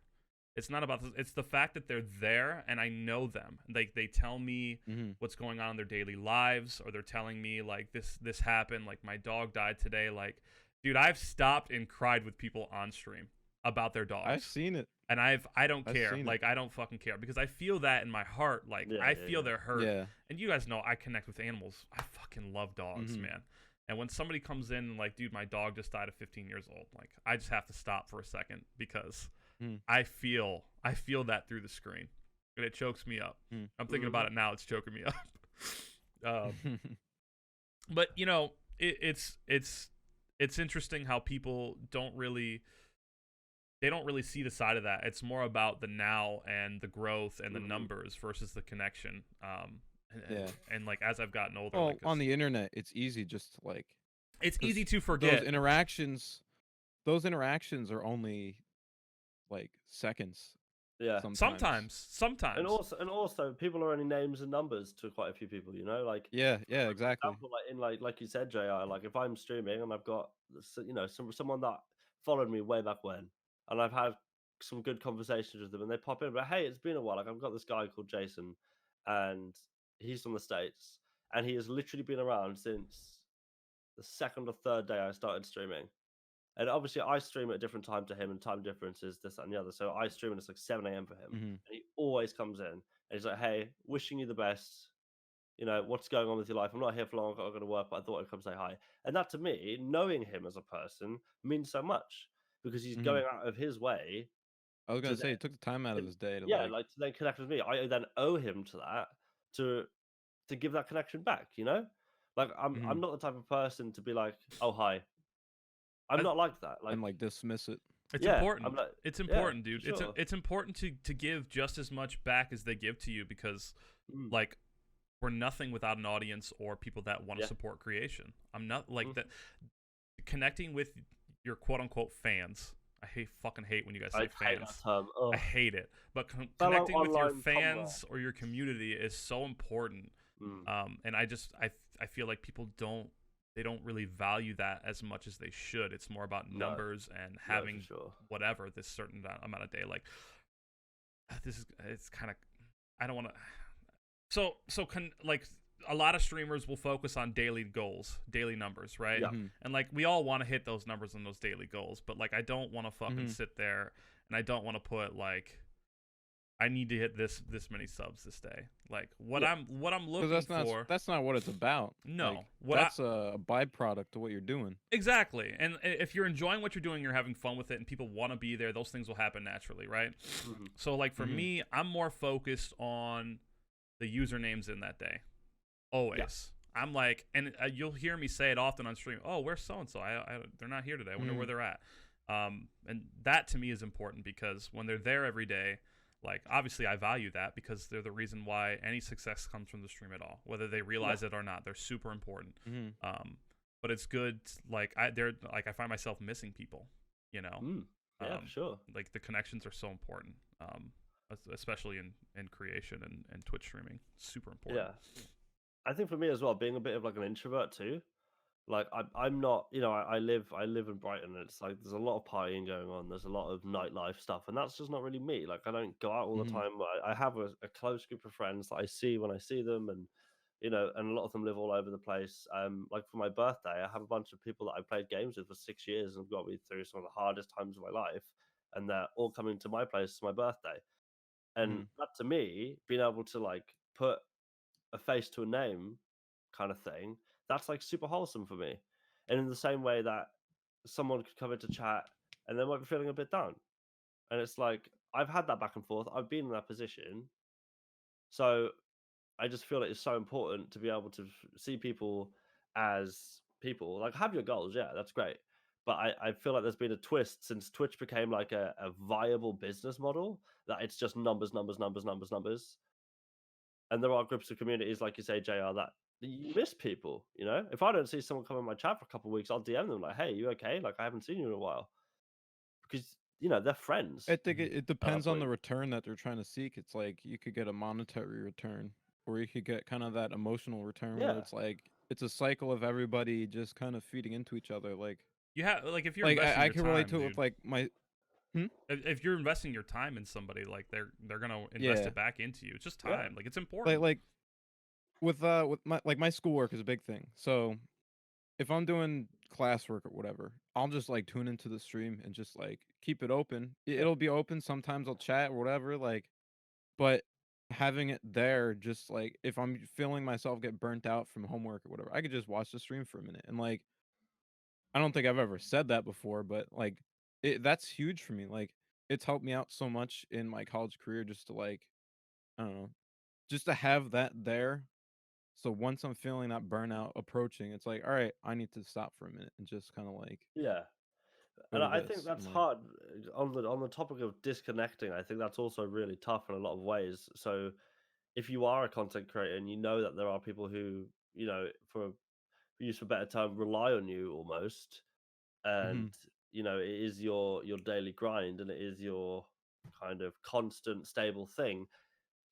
It's the fact that they're there and I know them. They tell me Mm-hmm. what's going on in their daily lives, or they're telling me like this happened, like my dog died today. Like, dude, I've stopped and cried with people on stream about their dogs. I've seen it. And I don't I've care. seen Like I don't fucking care because I feel that in my heart. Like Yeah, I yeah, feel yeah. their hurt. Yeah. And you guys know I connect with animals. I fucking love dogs, Mhm. man. And when somebody comes in and like, dude, my dog just died at 15 years old, like I just have to stop for a second because Mm. I feel that through the screen, and it chokes me up. Mm. I'm thinking about it now; it's choking me up. Mm. But it's interesting how people don't really see the side of that. It's more about the now and the growth and the Mhm. numbers versus the connection. Yeah. And like as I've gotten older, Well, like on the internet, it's easy just to like it's 'cause easy to those forget. those interactions are only like seconds Yeah. sometimes. And Sometimes. also, people are only names and numbers to quite a few people. Like Yeah, yeah, for exactly. example, like in like you said, JR. Like if I'm streaming and I've got someone that followed me way back when, and I've had some good conversations with them, and they pop in, but hey, it's been a while. Like I've got this guy called Jason, and he's from the States, and he has literally been around since the second or third day I started streaming. And obviously, I stream at a different time to him, and time difference is this that, and the other. So I stream, and it's like 7 a.m. for him. Mhm. And he always comes in, and he's like, hey, wishing you the best. What's going on with your life? I'm not here for long. I've got to work, but I thought I'd come say hi. And that to me, knowing him as a person means so much because he's Mhm. going out of his way I was to gonna say he took the time out of then, his day to yeah, like. like to then connect with me. I then owe him to that to give that connection back. Like I'm Mhm. not the type of person to be like, oh hi. I'm I- not like that. Like And like dismiss it. It's yeah, important. I'm like It's yeah, important, dude. for sure. It's important to give just as much back as they give to you because Mm, like we're nothing without an audience or people that want to yeah. support creation. I'm not like Mhm. that. Connecting with your quote unquote fans. I fucking hate when you guys say I hate that fans. term. I Ugh. hate it. But Fellow connecting with your online comrade. fans or your community is so important. Mm, And I feel like people don't really value that as much as they should. It's more about No. numbers and No, having for sure. whatever this certain amount of day. Like it's kind of, I don't want to. Like a lot of streamers will focus on daily goals, daily numbers, right? Yeah. And like we all want to hit those numbers and those daily goals, but like I don't want to fucking sit there and I don't want to put like I need to hit this many subs this day. Like what I'm looking for. That's not what it's about. No, like, that's a byproduct of what you're doing. Exactly. And if you're enjoying what you're doing, you're having fun with it, and people want to be there, those things will happen naturally, right? So like for me, I'm more focused on the usernames in that day. Always. Yeah. I'm like, and you'll hear me say it often on stream. Oh, where's so and so? They're not here today. I wonder where they're at. And that to me is important because when they're there every day, like obviously I value that because they're the reason why any success comes from the stream at all, whether they realize it or not. They're super important. But it's good. Like I find myself missing people. You know. Yeah, for sure. Like the connections are so important. Especially in creation and Twitch streaming, super important. Yeah. I think for me as well, being a bit of like an introvert too, like I'm not, you know, I live in Brighton, and it's like there's a lot of partying going on, there's a lot of nightlife stuff, and that's just not really me. Like I don't go out all the time. I have a close group of friends that I see when I see them, and you know, and a lot of them live all over the place. Like for my birthday, I have a bunch of people that I played games with for 6 years and got me through some of the hardest times of my life, and they're all coming to my place for my birthday. And that to me, being able to like put a face to a name kind of thing, that's like super wholesome for me. And in the same way that someone could come into chat and they might be feeling a bit down. And it's like, I've had that back and forth. I've been in that position. So I just feel it's so important to be able to see people as people. Like, have your goals. Yeah, that's great. But I feel like there's been a twist since Twitch became like a viable business model, that it's just numbers. And there are groups of communities, like you say, JR, that you miss people. You know, if I don't see someone come in my chat for a couple of weeks, I'll DM them like, "Hey, you okay? Like, I haven't seen you in a while," because you know they're friends. I think it depends on the return that they're trying to seek. It's like you could get a monetary return, or you could get kind of that emotional return where it's like it's a cycle of everybody just kind of feeding into each other. Like you have, like if you're like investing I your can time, relate to it dude, with like my. If you're investing your time in somebody, like they're gonna invest it back into you. It's just time. Like it's important. Like with my schoolwork is a big thing. So if I'm doing classwork or whatever, I'll just like tune into the stream and just like keep it open. It'll be open. Sometimes I'll chat or whatever. Like, but having it there, just like if I'm feeling myself get burnt out from homework or whatever, I could just watch the stream for a minute. And like, I don't think I've ever said that before, but like, that's huge for me. Like, it's helped me out so much in my college career just to like, I don't know, just to have that there. So once I'm feeling that burnout approaching, it's like, all right, I need to stop for a minute and just kind of like, And I think that's hard on the topic of disconnecting. I think that's also really tough in a lot of ways. So if you are a content creator and you know that there are people who, you know, for use for better term, rely on you almost, and you know it is your daily grind and it is your kind of constant stable thing,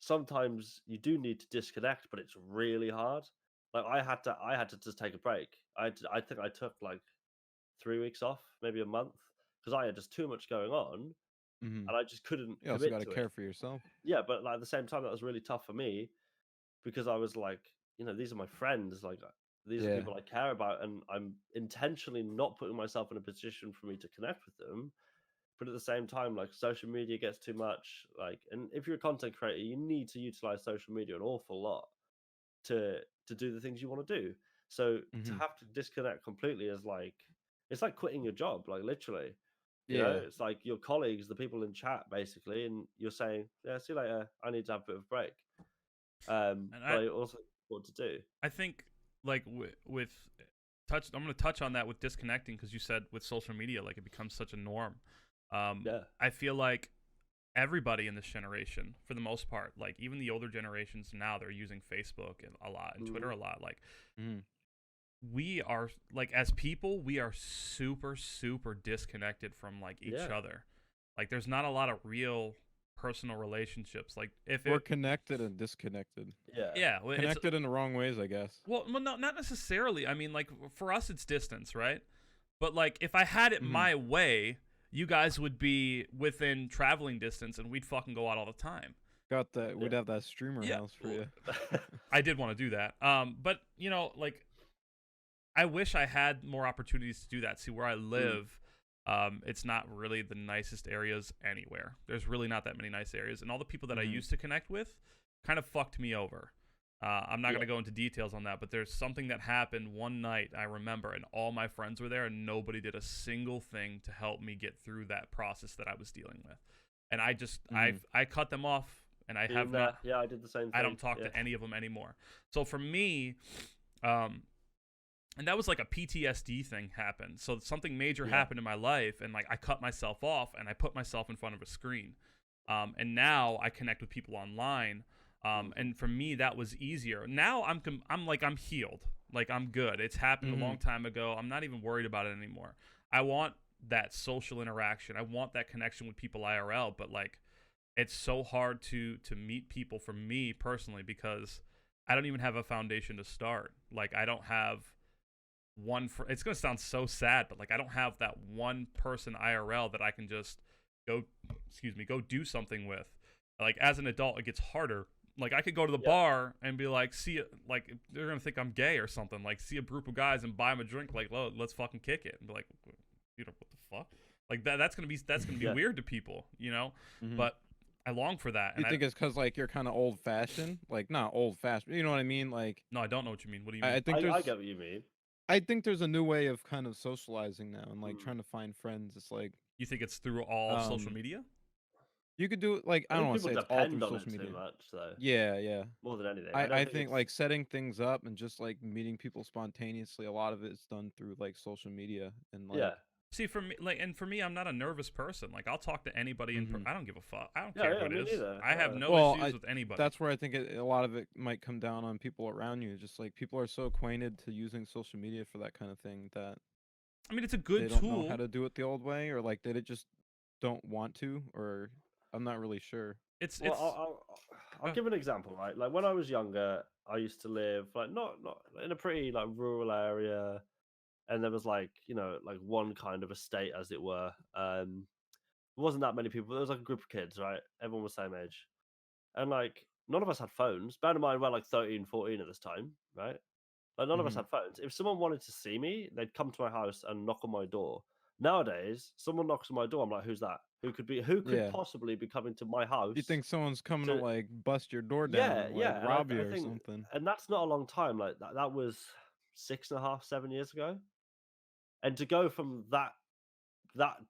sometimes you do need to disconnect, but it's really hard. Like I had to just take a break. I think I took like 3 weeks off, maybe a month, because I had just too much going on and I just couldn't you also got commit to to care it. for yourself. Yeah, but like at the same time that was really tough for me because I was like, you know, these are my friends, like these are people I care about, and I'm intentionally not putting myself in a position for me to connect with them. But at the same time, like social media gets too much. Like, and if you're a content creator, you need to utilize social media an awful lot to do the things you want to do. So to have to disconnect completely is like, it's like quitting your job, like literally. You know, it's like your colleagues, the people in chat, basically, and you're saying, "Yeah, see you later. I need to have a bit of a break." But I also what to do. I think like with touch, I'm going to touch on that with disconnecting because you said with social media, like it becomes such a norm. I feel like everybody in this generation, for the most part, like even the older generations now, they're using Facebook and a lot and Twitter a lot. Like we are, like as people, we are super disconnected from like each other. Like there's not a lot of real personal relationships. Like if We're it, connected and disconnected. yeah, well, it's, Connected in the wrong ways, I guess. well, no, not necessarily. I mean, like for us, it's distance, right? But like if I had it my way, you guys would be within traveling distance, and we'd fucking go out all the time. Got that? We'd have that streamer house for you. I did want to do that. But you know, like I wish I had more opportunities to do that. See, where I live, it's not really the nicest areas anywhere. There's really not that many nice areas, and all the people that I used to connect with kind of fucked me over. I'm not going to go into details on that, but there's something that happened one night I remember, and all my friends were there, and nobody did a single thing to help me get through that process that I was dealing with. And I just, I cut them off, and I have not. Yeah, I did the same thing. I don't talk to any of them anymore. So for me, and that was like a PTSD thing happened. So something major happened in my life, and like I cut myself off, and I put myself in front of a screen. And now I connect with people online. And for me, that was easier. Now I'm healed. Like I'm good. It's happened a long time ago. I'm not even worried about it anymore. I want that social interaction. I want that connection with people IRL, but like it's so hard to meet people for me personally because I don't even have a foundation to start. Like I don't have it's going to sound so sad, but like I don't have that one person IRL that I can just go do something with. Like as an adult, it gets harder. Like I could go to the bar and be like, like they're gonna think I'm gay or something. Like see a group of guys and buy them a drink. Like, let's fucking kick it. And be like, you know, what the fuck? Like that's gonna be weird to people, you know. But I long for that. You think it's because like you're kind of old fashioned? Like not old fashioned. You know what I mean? Like no, I don't know what you mean. What do you mean? I get what you mean. I think there's a new way of kind of socializing now and like trying to find friends. It's like you think it's through all social media? You could do it like I don't want to say it's all through social media. Too much, so. Yeah. More than anything. I think like setting things up and just like meeting people spontaneously. A lot of it's done through like social media and like. Yeah. See, for me, I'm not a nervous person. Like I'll talk to anybody I don't give a fuck. I don't care who it is. Neither. I have no issues with anybody. That's where I think a lot of it might come down on people around you. Just like people are so acquainted to using social media for that kind of thing that. I mean, it's a good tool. They tool. don't know how to do it the old way, or like they just don't want to, or. I'm not really sure. I'll give an example, right? Like when I was younger, I used to live like not in a pretty like rural area, and there was like like one kind of estate, as it were. There wasn't that many people. There was like a group of kids, right? Everyone was the same age, and like none of us had phones. Bear in mind, we're like 13, 14 at this time, right? Like none of us had phones. If someone wanted to see me, they'd come to my house and knock on my door. Nowadays, someone knocks on my door. I'm like, "Who's that? Who could possibly be coming to my house?" You think someone's coming to like bust your door down, and, like, rob you or something? And that's not a long time. Like that was 6.5, 7 years ago. And to go from that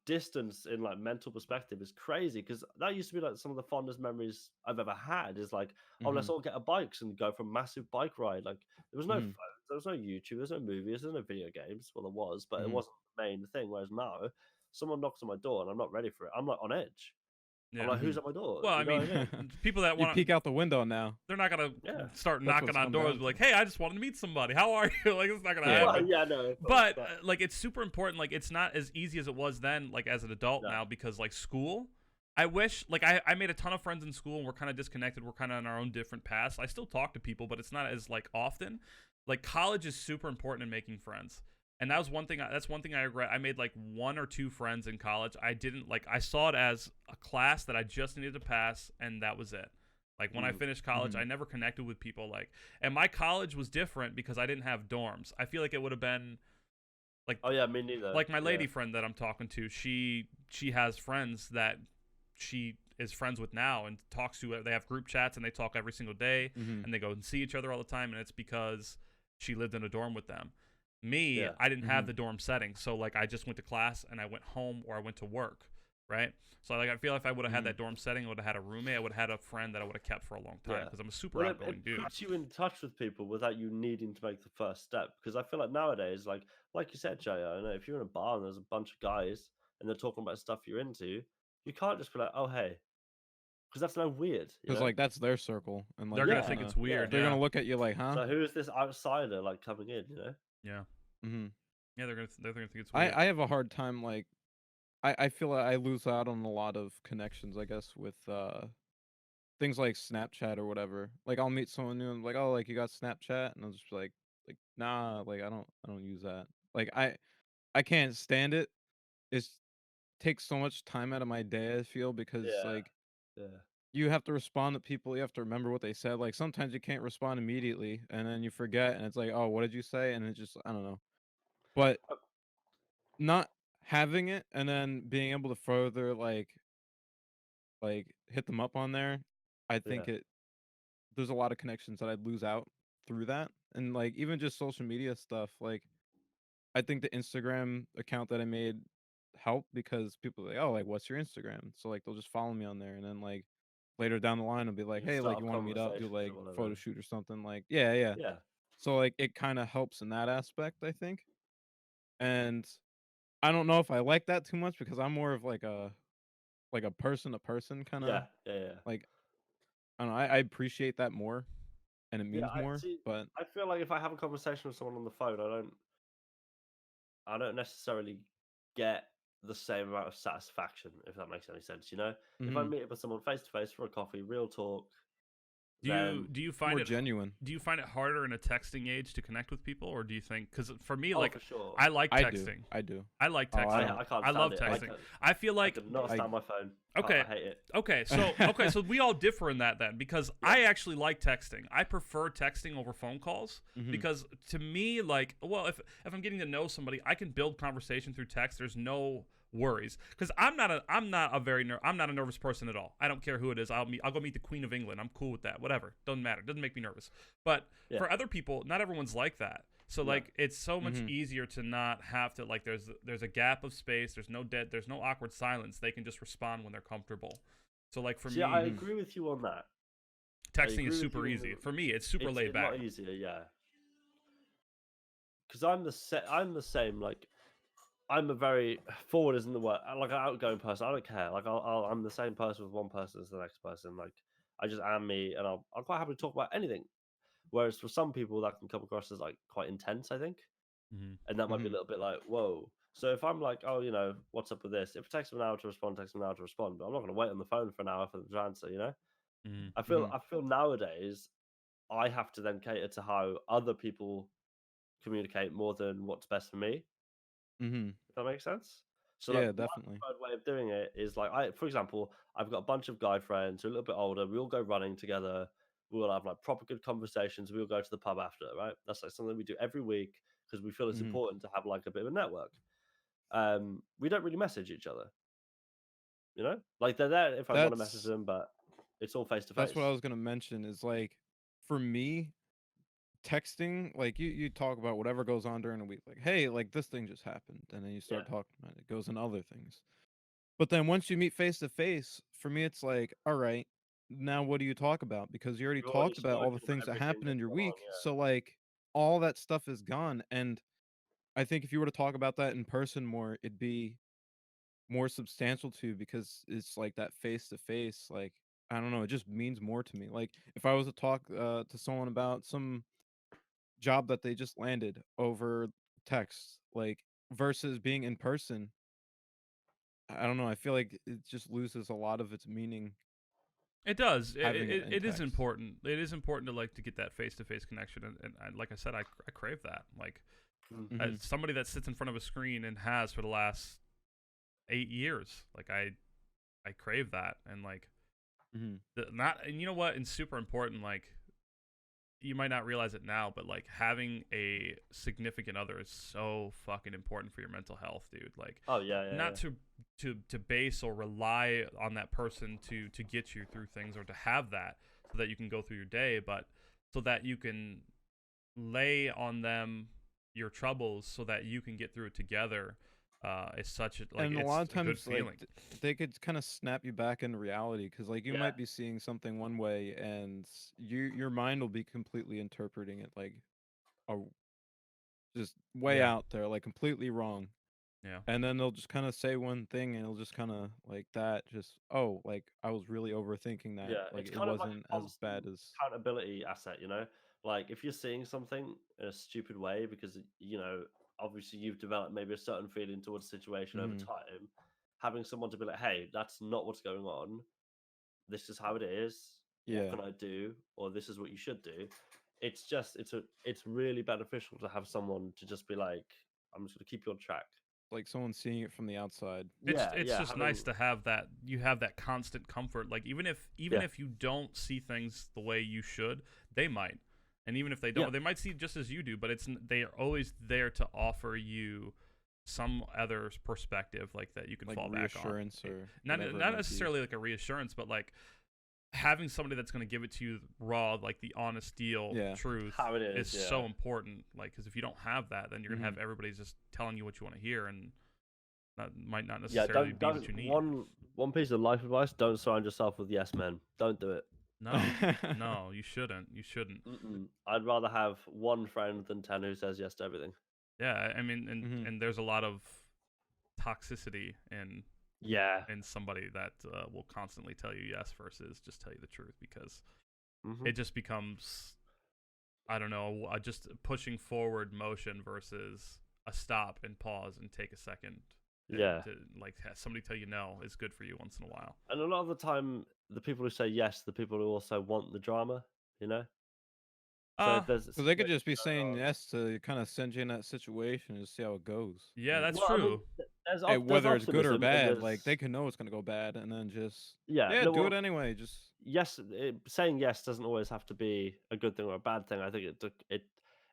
distance in like mental perspective is crazy, because that used to be like some of the fondest memories I've ever had. Is like, oh, let's all get our bikes and go for a massive bike ride. Like there was no phones, there was no YouTube, there was no movies, there was no video games. Well, there was, but it wasn't the main thing. Whereas now, someone knocks on my door and I'm not ready for it. I'm like on edge. Yeah. I'm like, who's at my door? Well, I mean, people that want to peek out the window now. They're not gonna start knocking on doors and be like, "Hey, I just wanted to meet somebody. How are you?" Like, it's not gonna happen. Well, no. But like, it's super important. Like, it's not as easy as it was then. Like, as an adult now, because like school. I wish, like, I made a ton of friends in school, and we're kind of disconnected. We're kind of on our own different paths. I still talk to people, but it's not as like often. Like, college is super important in making friends. And that was one thing. That's one thing I regret. I made like 1 or 2 friends in college. I didn't like. I saw it as a class that I just needed to pass, and that was it. Like when I finished college, I never connected with people. Like, and my college was different because I didn't have dorms. I feel like it would have been like. Oh yeah, me neither. Like my lady friend that I'm talking to, she has friends that she is friends with now and talks to. They have group chats and they talk every single day, and they go and see each other all the time. And it's because she lived in a dorm with them. Me, I didn't have the dorm setting, so like I just went to class and I went home or I went to work, right? So like I feel if I would have had that dorm setting, I would have had a roommate, I would have had a friend that I would have kept for a long time because I'm a super outgoing dude. It puts you in touch with people without you needing to make the first step, because I feel like nowadays, like you said, Jay, I know if you're in a bar and there's a bunch of guys and they're talking about stuff you're into, you can't just be like, oh hey, because that's no weird. Because like that's their circle, and like, they're gonna think it's weird. They're gonna look at you like, huh? So who is this outsider like coming in? You know? Yeah. Yeah, they're gonna think it's weird. I have a hard time like I feel like I lose out on a lot of connections, I guess, with things like Snapchat or whatever. Like I'll meet someone new and like, oh, like you got Snapchat, and I'll just be like nah, like I don't use that. Like I can't stand it. It takes so much time out of my day. I feel because Yeah, like yeah. you have to respond to people. You have to remember what they said. Like sometimes you can't respond immediately, and then you forget, and it's like, oh, what did you say? And it just I don't know. But Uh, not having it and then being able to further like hit them up on there, I Yeah, think it there's a lot of connections that I'd lose out through that. And like even just social media stuff, like I think the Instagram account that I made helped because people are like, oh, like what's your Instagram? So like they'll just follow me on there and then like later down the line I'll be like, you hey, like start you up want to meet up, do conversations like or whatever. photo shoot or something, like yeah, yeah. Yeah, So like it kind of helps in that aspect, I think. And I don't know if I like that too much because I'm more of like a person to person kind of yeah, yeah, yeah. like I don't know, I appreciate that more and it Yeah, means I more, see. but I feel like if I have a conversation with someone on the phone, I don't necessarily get the same amount of satisfaction, if that makes any sense. You know, if I mhm, meet up with someone face to face for a coffee, real talk, Do then you do you it's more find it genuine. do you find it harder in a texting age to connect with people, or do you think? Because for me, oh, like for sure. I like I do. texting. I do. I like Oh, I texting. don't. I can't I stand love it. I texting. I feel I like could not I stand my phone. okay, I hate it. okay, so we all differ in that then because Yeah, I actually like texting. I prefer texting over phone calls mhm. because to me, like, well, if I'm getting to know somebody, I can build conversation through text. There's no worries because I'm not a nervous person at all. I don't care who it is. I'll go meet the Queen of England. I'm cool with that. Whatever, doesn't matter. Doesn't make me nervous. But yeah, for other people, not everyone's like that. So no. like it's so much Mhm. easier to not have to like there's a gap of space, there's no awkward silence. They can just respond when they're comfortable. So like for See, I me, Mhm. agree with you on that. I texting is agree with super you on easy. the. For me, it's super laid It's a lot back. easier, yeah. Because I'm the same. Like I'm a very forward isn't the word. Like an outgoing person. I don't care. Like I'm the same person with one person as the next person. Like I just am me, and I'm quite happy to talk about anything. Whereas for some people, that can come across as like quite intense. I think, Mm-hmm. and that might be a Mhm. little bit like whoa. So if I'm like, oh, what's up with this? If it takes them an hour to respond, it takes them an hour to respond. But I'm not going to wait on the phone for an hour for them to answer. Mm-hmm. Mhm. I feel nowadays I have to then cater to how other people communicate more than what's best for me. Mhm. If that makes sense. So like Yeah, my definitely. preferred way of doing it is like for example, I've got a bunch of guy friends who are a little bit older. We all go running together. We'll have like proper good conversations. We'll go to the pub after, right? That's like something we do every week because we feel it's Mhm. important to have like a bit of a network. We don't really message each other, like they're there if I want to message That's them, but it's all face to that's what face. I was gonna mention is like for me, texting, like you talk about whatever goes on during the week, like, hey, like this thing just happened, and then you Yeah, start talking about it. It goes in other things. But then once you meet face to face, for me it's like, all right, now what do you talk about? Because you already we've already talked about all the spoken about things that everything happened in that's your gone on. week. So like all that stuff is gone. And I think if you were to talk about that in person more, it'd be more substantial too because it's like that face to face, like I don't know, it just means more to me. Like if I was to talk to someone about some job that they just landed over text, like versus being in person, I don't know, I feel like it just loses a lot of its meaning It does. having it in It is text. important. It is important to like to get that face to face connection, and like I said, I crave that. Like Mm. Mhm. somebody that sits in front of a screen and has for the last 8 years. Like I crave that, and like Mhm. not and you know what? And super important. Like you might not realize it now, but like having a significant other is so fucking important for your mental health, dude. Like Oh yeah, yeah, not yeah. to base or rely on that person to get you through things or to have that so that you can go through your day, but so that you can lay on them your troubles so that you can get through it together. Is such a like And a it's lot of a good times, like, feeling. they could kind of snap you back into reality because, like, you Yeah, might be seeing something one way, and your mind will be completely interpreting it like a just way Yeah, out there, like completely wrong. yeah. And then they'll just kind of say one thing, and it'll just kind of like that. Just oh, like I was really overthinking that. yeah. Like It's it kind of like wasn't a as constant bad as. accountability asset. Like if you're seeing something in a stupid way because obviously you've developed maybe a certain feeling towards the situation over Hmm. time. having someone to be like, hey, that's not what's going on. This is how it is. What Yeah. can I do? Or this is what you should do. It's really beneficial to have someone to just be like, I'm just gonna keep you on track. Like someone seeing it from the outside. It's just having, nice to have that. You have that constant comfort. Like even if you don't see things the way you should, they might. And even if they don't, they might see just as you do. But they are always there to offer you some other perspective, like that you can Like fall back on. reassurance or Not whatever it might be. necessarily like a reassurance, but like having somebody that's going to give it to you raw, like the honest deal, truth, how it is so important. Like, because if you don't have that, then you're gonna Mhm. have everybody just telling you what you want to hear, and that might not necessarily be don't what you need. one piece of life advice: don't surround yourself with yes men. Don't do it. No, you shouldn't. You shouldn't. I'd rather have one friend than 10 who says yes to everything. Yeah, I mean, and there's a lot of toxicity in somebody that will constantly tell you yes versus just tell you the truth, because it just becomes, I don't know, just pushing forward motion versus a stop and pause and take a second. To like have somebody tell you no is good for you once in a while. And a lot of the time, the people who say yes, the people who also want the drama, you know. So if there's because they could just be saying yes to kind of send you in that situation and see how it goes. Yeah, Like, that's true. There's whether it's good or optimism, bad, like they can know it's gonna go bad, and then just no, do it anyway. Just yes, saying yes doesn't always have to be a good thing or a bad thing. I think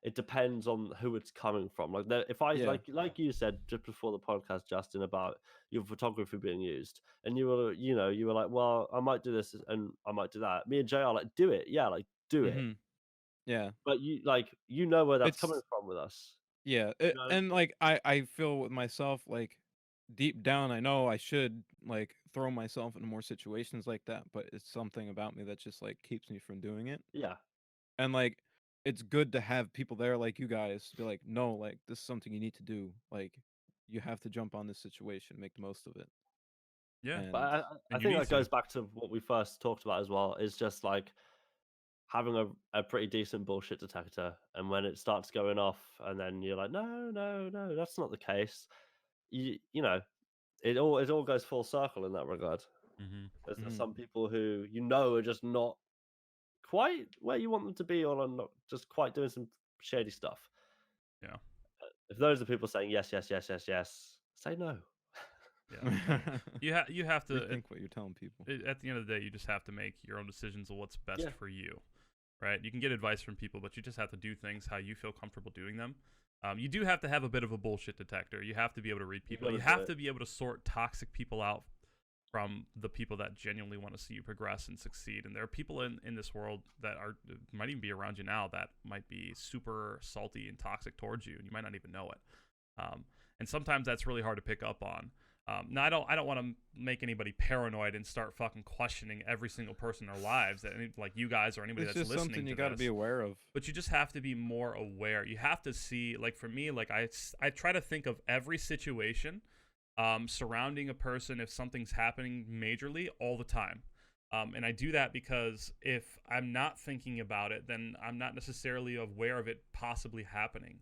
it depends on who it's coming from. Like if I like you said just before the podcast, Justin, about your photography being used, and you were like, well, I might do this and I might do that. Me and Jay are like, do it, like do it. Yeah, but you know where that's coming from with us. Yeah, and like I feel with myself, like deep down I know I should like throw myself into more situations like that, but it's something about me that just like keeps me from doing it. Yeah. And like it's good to have people there like you guys to be like, no, like this is something you need to do. Like you have to jump on this situation, make the most of it. Yeah. But I think that goes back to what we first talked about as well. Is just like having a pretty decent bullshit detector, and when it starts going off, and then you're like, no, that's not the case. You know, it all goes full circle in that regard. There's some people who are just not quite where you want them to be, or are not just quite doing some shady stuff. Yeah. If those are people saying yes, say no. Yeah. You have to think what you're telling people. At the end of the day, you just have to make your own decisions of what's best for you. Right? You can get advice from people, but you just have to do things how you feel comfortable doing them. You do have to have a bit of a bullshit detector. You have to be able to read people. You have to be able to sort toxic people out from the people that genuinely want to see you progress and succeed. And there are people in this world that might even be around you now that might be super salty and toxic towards you, and you might not even know it. And sometimes that's really hard to pick up on. Now, I don't want to make anybody paranoid and start fucking questioning every single person in their lives, that like you guys or anybody that's listening to this. It's just something you got to be aware of. But you just have to be more aware. You have to see, like for me, like I try to think of every situation surrounding a person if something's happening majorly all the time. And I do that because if I'm not thinking about it, then I'm not necessarily aware of it possibly happening.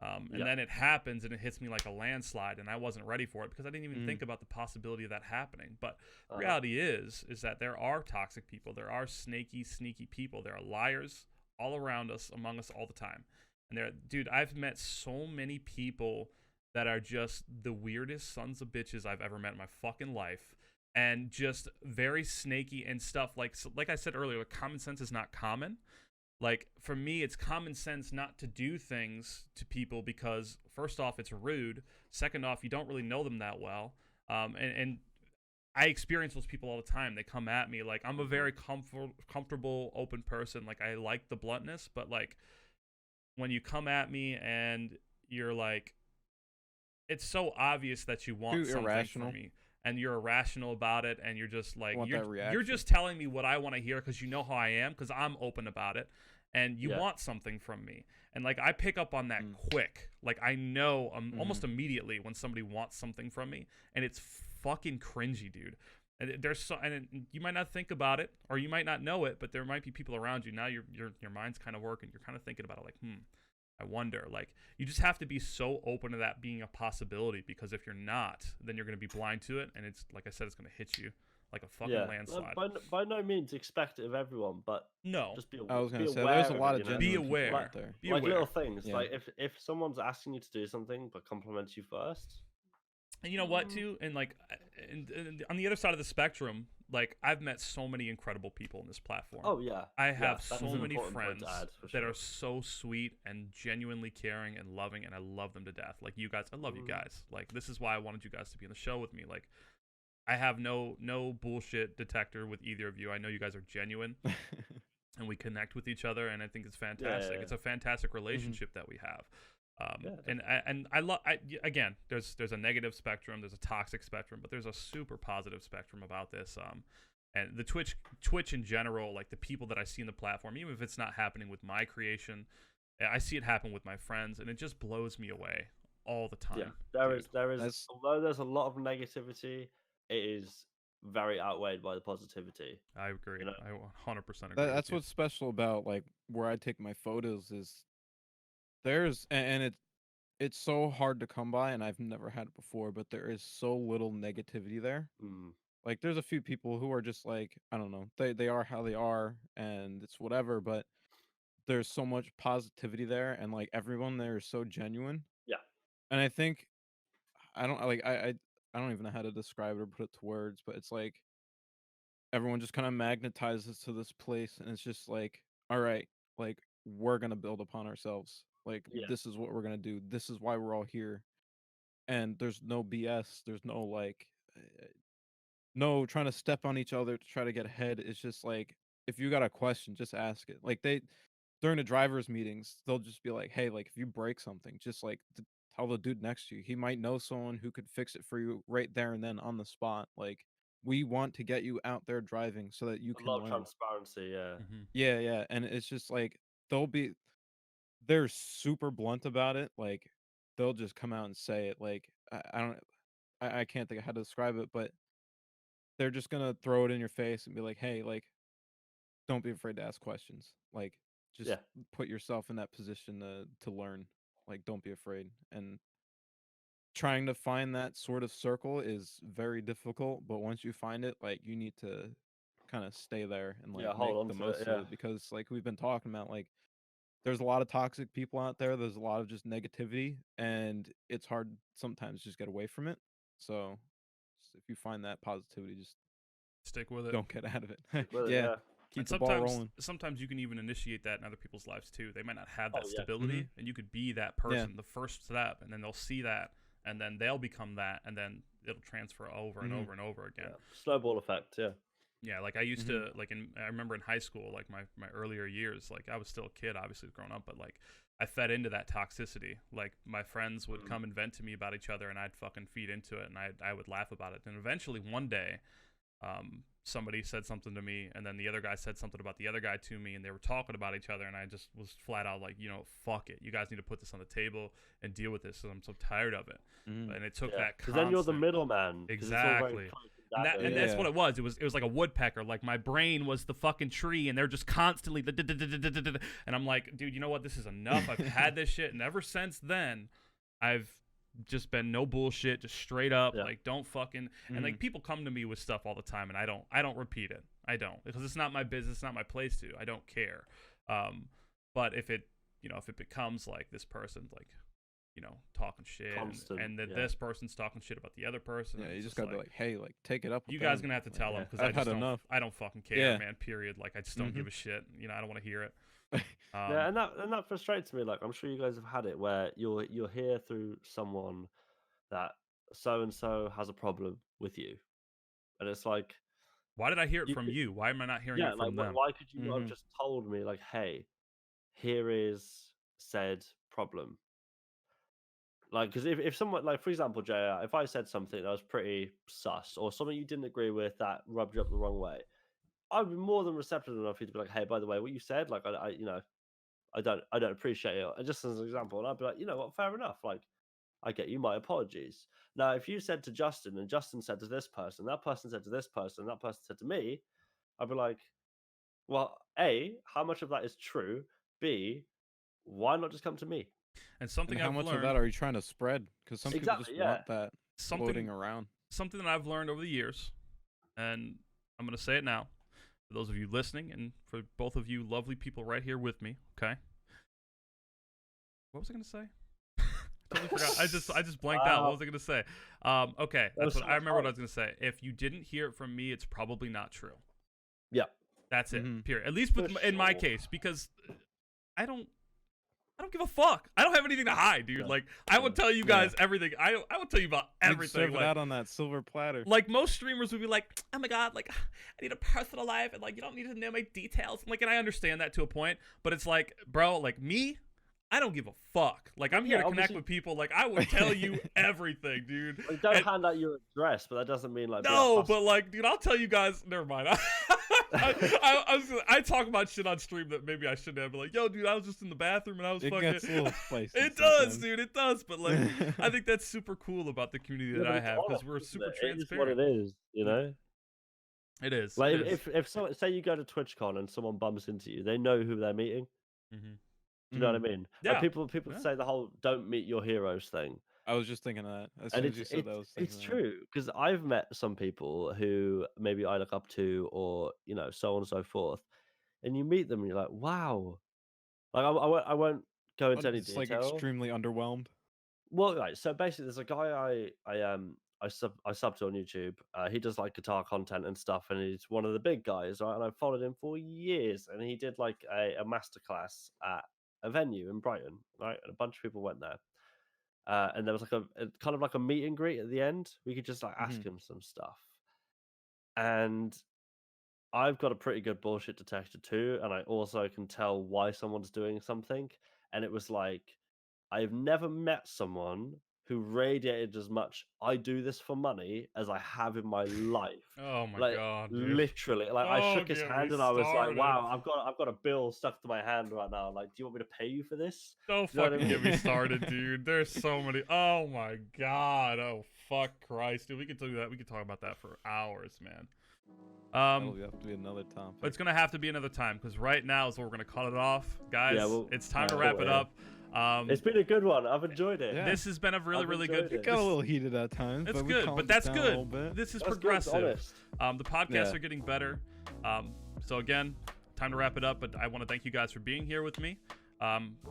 And then it happens and it hits me like a landslide, and I wasn't ready for it because I didn't even think about the possibility of that happening. But reality is that there are toxic people. There are sneaky people. There are liars all around us, among us all the time. And dude, I've met so many people that are just the weirdest sons of bitches I've ever met in my fucking life. And just very snaky and stuff. Like I said earlier, common sense is not common. Like, for me, it's common sense not to do things to people because, first off, it's rude. Second off, you don't really know them that well. And I experience those people all the time. They come at me. Like, I'm a very comfortable, open person. Like, I like the bluntness. But, like, when you come at me and you're like, it's so obvious that you want something from me. And you're irrational about it, and you're just like, you're just telling me what I want to hear because you know how I am, because I'm open about it, and you want something from me. And like, I pick up on that quick. Like, I know almost immediately when somebody wants something from me, and it's fucking cringy, dude. And and you might not think about it, or you might not know it, but there might be people around you. Now your mind's kind of working. You're kind of thinking about it, like, I wonder. Like, you just have to be so open to that being a possibility, because if you're not, then you're going to be blind to it, and it's like I said, it's going to hit you like a fucking landslide. By no means expect it of everyone, but No, just be I was be gonna say aware there's a of lot it, of you know? be genuine people aware. out there. Be Like aware. little things, Yeah. like if someone's asking you to do something but compliments you first, And you know what, too? And like, and on the other side of the spectrum, like, I've met so many incredible people in this platform. oh yeah, I yeah, have that's so an many important point friends to add, for that sure. are so sweet and genuinely caring and loving, and I love them to death. Like, you guys, I love you guys. Like, this is why I wanted you guys to be on the show with me. Like, I have no bullshit detector with either of you. I know you guys are genuine, and we connect with each other, and I think it's fantastic. yeah. It's a fantastic relationship that we have. Yeah, And I love, again, there's a negative spectrum, there's a toxic spectrum, but there's a super positive spectrum about this. And the Twitch in general, like the people that I see in the platform, even if it's not happening with my creation, I see it happen with my friends, and it just blows me away all the time. Yeah, there is That's- although there's a lot of negativity, it is very outweighed by the positivity. I agree. You know? I 100% agree. That's with you. what's special about like where I take my photos is and it's so hard to come by, and I've never had it before, but there is so little negativity there. Mm, Like there's a few people who are just like, I don't know, they are how they are and it's whatever, but there's so much positivity there, and like everyone there is so genuine. yeah, And I think I don't like I don't even know how to describe it or put it to words, but it's like everyone just kind of magnetizes to this place, and it's just like, all right, like we're gonna build upon ourselves. Like yeah, this is what we're gonna do. This is why we're all here. And there's no BS. There's no like no trying to step on each other to try to get ahead. It's just like if you got a question, just ask it. Like they during the drivers meetings, they'll just be like, "Hey, like if you break something, just like tell the dude next to you. He might know someone who could fix it for you right there and then on the spot. Like we want to get you out there driving so that you a can lot of learn." transparency. Yeah, Yeah, yeah, and it's just like they'll be they're super blunt about it. Like they'll just come out and say it. Like I don't I can't think of how to describe it, but they're just gonna throw it in your face and be like, "Hey, like, don't be afraid to ask questions. Like, just yeah, put yourself in that position to learn. Like, don't be afraid." And trying to find that sort of circle is very difficult, but once you find it, like, you need to kind of stay there and yeah. like make Hold on the to it. most of Yeah, it because, like we've been talking about, like, there's a lot of toxic people out there. There's a lot of just negativity, and it's hard sometimes just get away from it. So, if you find that positivity, just Stick with it. don't get out of it. stick with it. Yeah, Yeah. keep And the ball rolling. sometimes you can even initiate that in other people's lives too. They might not have Oh that yeah. stability, and you could be that person, the first step, and then they'll see that, and then they'll become that, and then it'll transfer over and over and over again. Yeah. Snowball effect. Yeah. Yeah, like I used to like I remember in high school, like my earlier years, like I was still a kid, obviously growing up, but like I fed into that toxicity. Like my friends would come and vent to me about each other, and I'd fucking feed into it, and I would laugh about it. And eventually one day, somebody said something to me, and then the other guy said something about the other guy to me, and they were talking about each other, and I just was flat out like, you know, fuck it, you guys need to put this on the table and deal with this, because I'm so tired of it. And it took that because then you're the constant- middleman. 'cause it's all very Exactly. close and that's what it was. It was like a woodpecker. Like my brain was the fucking tree, and they're just constantly and I'm like, dude, you know what? This is enough. I've had this shit, and ever since then, I've just been no bullshit, just straight up. Like don't fucking and like people come to me with stuff all the time, and I don't repeat it. I don't, because it's not my business, it's not my place to. I don't care. But if it becomes like this person's like, you know, talking shit, Constant, and then this person's talking shit about the other person. Yeah, you just it's gotta be like, hey, like take it up. With you guys them. gonna have to tell them, because I've had enough. I don't fucking care, man. Period. Like I just don't give a shit. You know, I don't want to hear it. Yeah, and that frustrates me. Like I'm sure you guys have had it where you'll hear through someone that so and so has a problem with you, and it's like, why did I hear it from you? Why am I not hearing it from them? why could you not have just told me like, hey, here is said problem? Like, because if someone, like for example, JR, if I said something that was pretty sus or something you didn't agree with that rubbed you up the wrong way, I'd be more than receptive enough for you to be like, hey, by the way, what you said, like, I you know, I don't appreciate it. And just as an example, and I'd be like, you know what, fair enough. Like, I get you, my apologies. Now, if you said to Justin and Justin said to this person, that person said to this person, that person said to me, I'd be like, well, A, how much of that is true? B, why not just come to me? And something And how I've much learned, of that are you trying to spread? Because some people Exactly, just yeah. want that floating around. something that I've learned over the years, and I'm gonna say it now, for those of you listening, and for both of you lovely people right here with me. Okay. What was I gonna say? Totally forgot. I just blanked out. What was I gonna say? Okay, that's what I remember. What I was gonna say. If you didn't hear it from me, it's probably not true. Yeah. That's it. Mhm. Period. At least in my case, because I don't give a fuck. I don't have anything to hide, dude. Yeah. Like I would tell you guys everything. I would tell you about You'd everything. serve it Like, out on that silver platter. like most streamers would be like, oh my god, like I need a personal life, and like you don't need to know my details. Like, and I understand that to a point, but it's like, bro, like me, I don't give a fuck. Like I'm here to connect with people. Like I would tell you everything, dude. Like, don't hand out your address, but that doesn't mean like no, but like, dude, I'll tell you guys. Never mind. I talk about shit on stream that maybe I shouldn't have. But like, yo, dude, I was just in the bathroom and I was It fucking. gets a little spicy. It does, dude. It does. But like, I think that's super cool about the community that I have because we're super transparent. It's what it is, you know. It is. Like it is. if so, say you go to TwitchCon and someone bumps into you, they know who they're meeting. Mm-hmm. Do you know what I mean? Yeah. Like people say the whole "don't meet your heroes" thing. I was just thinking that. As And soon as you said that, I was thinking it's that. true because I've met some people who maybe I look up to, or so on and so forth. And you meet them, and you're like, wow. Like I won't go into any It's detail. like extremely underwhelmed. Well, right. So basically, there's a guy I sub to on YouTube. He does like guitar content and stuff, and he's one of the big guys, right? And I've followed him for years, and he did like a masterclass at a venue in Brighton, right? And a bunch of people went there. And there was like a kind of like a meet and greet at the end. We could just like ask him some stuff. And I've got a pretty good bullshit detector too, and I also can tell why someone's doing something. And it was like, I've never met someone who radiated as much "I do this for money" as I have in my life. Oh my Like god, dude. literally, like I shook his Don't get hand me and I was started. like, "Wow, I've got a bill stuck to my hand right now. Like, do you want me to pay you for this?" Don't You know what I fucking get me mean? started, dude. There's so many. Oh my god. Oh fuck Christ, dude. We could do that. We could talk about that for hours, man. That'll have to be another topic. But it's gonna have to be another time because right now is where we're gonna cut it off, guys. Yeah, well, it's time to alright, wrap it yeah. up. It's been a good one. I've enjoyed it. Yeah. This has been a really, I've really enjoyed good. it. Got a little heated at times. It's but we good, calmed but it that's down a little good. bit. This is That's good, progressive. honest. The podcasts Yeah. are getting better. So again, time to wrap it up. But I want to thank you guys for being here with me.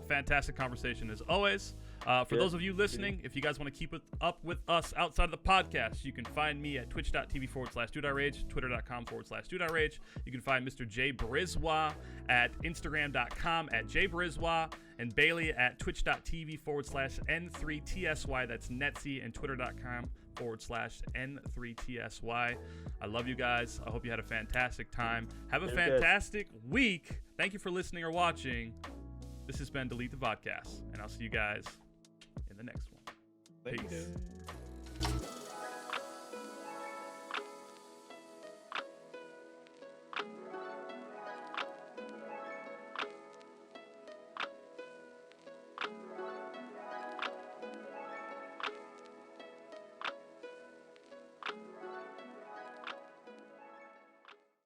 Fantastic conversation as always. For those of you listening, if you guys want to keep up with us outside of the podcast, you can find me at twitch.tv/DudeiRage, twitter.com/DudeiRage. You can find Mr. Jay Briswa at instagram.com at JBriswa, and Bailey at twitch.tv/N3TSY. That's Netsy, and twitter.com/N3TSY. I love you guys. I hope you had a fantastic time. Have a fantastic week. Thank you for listening or watching. This has been Delete the VODcast, and I'll see you guys in the next one. Thank you. Peace.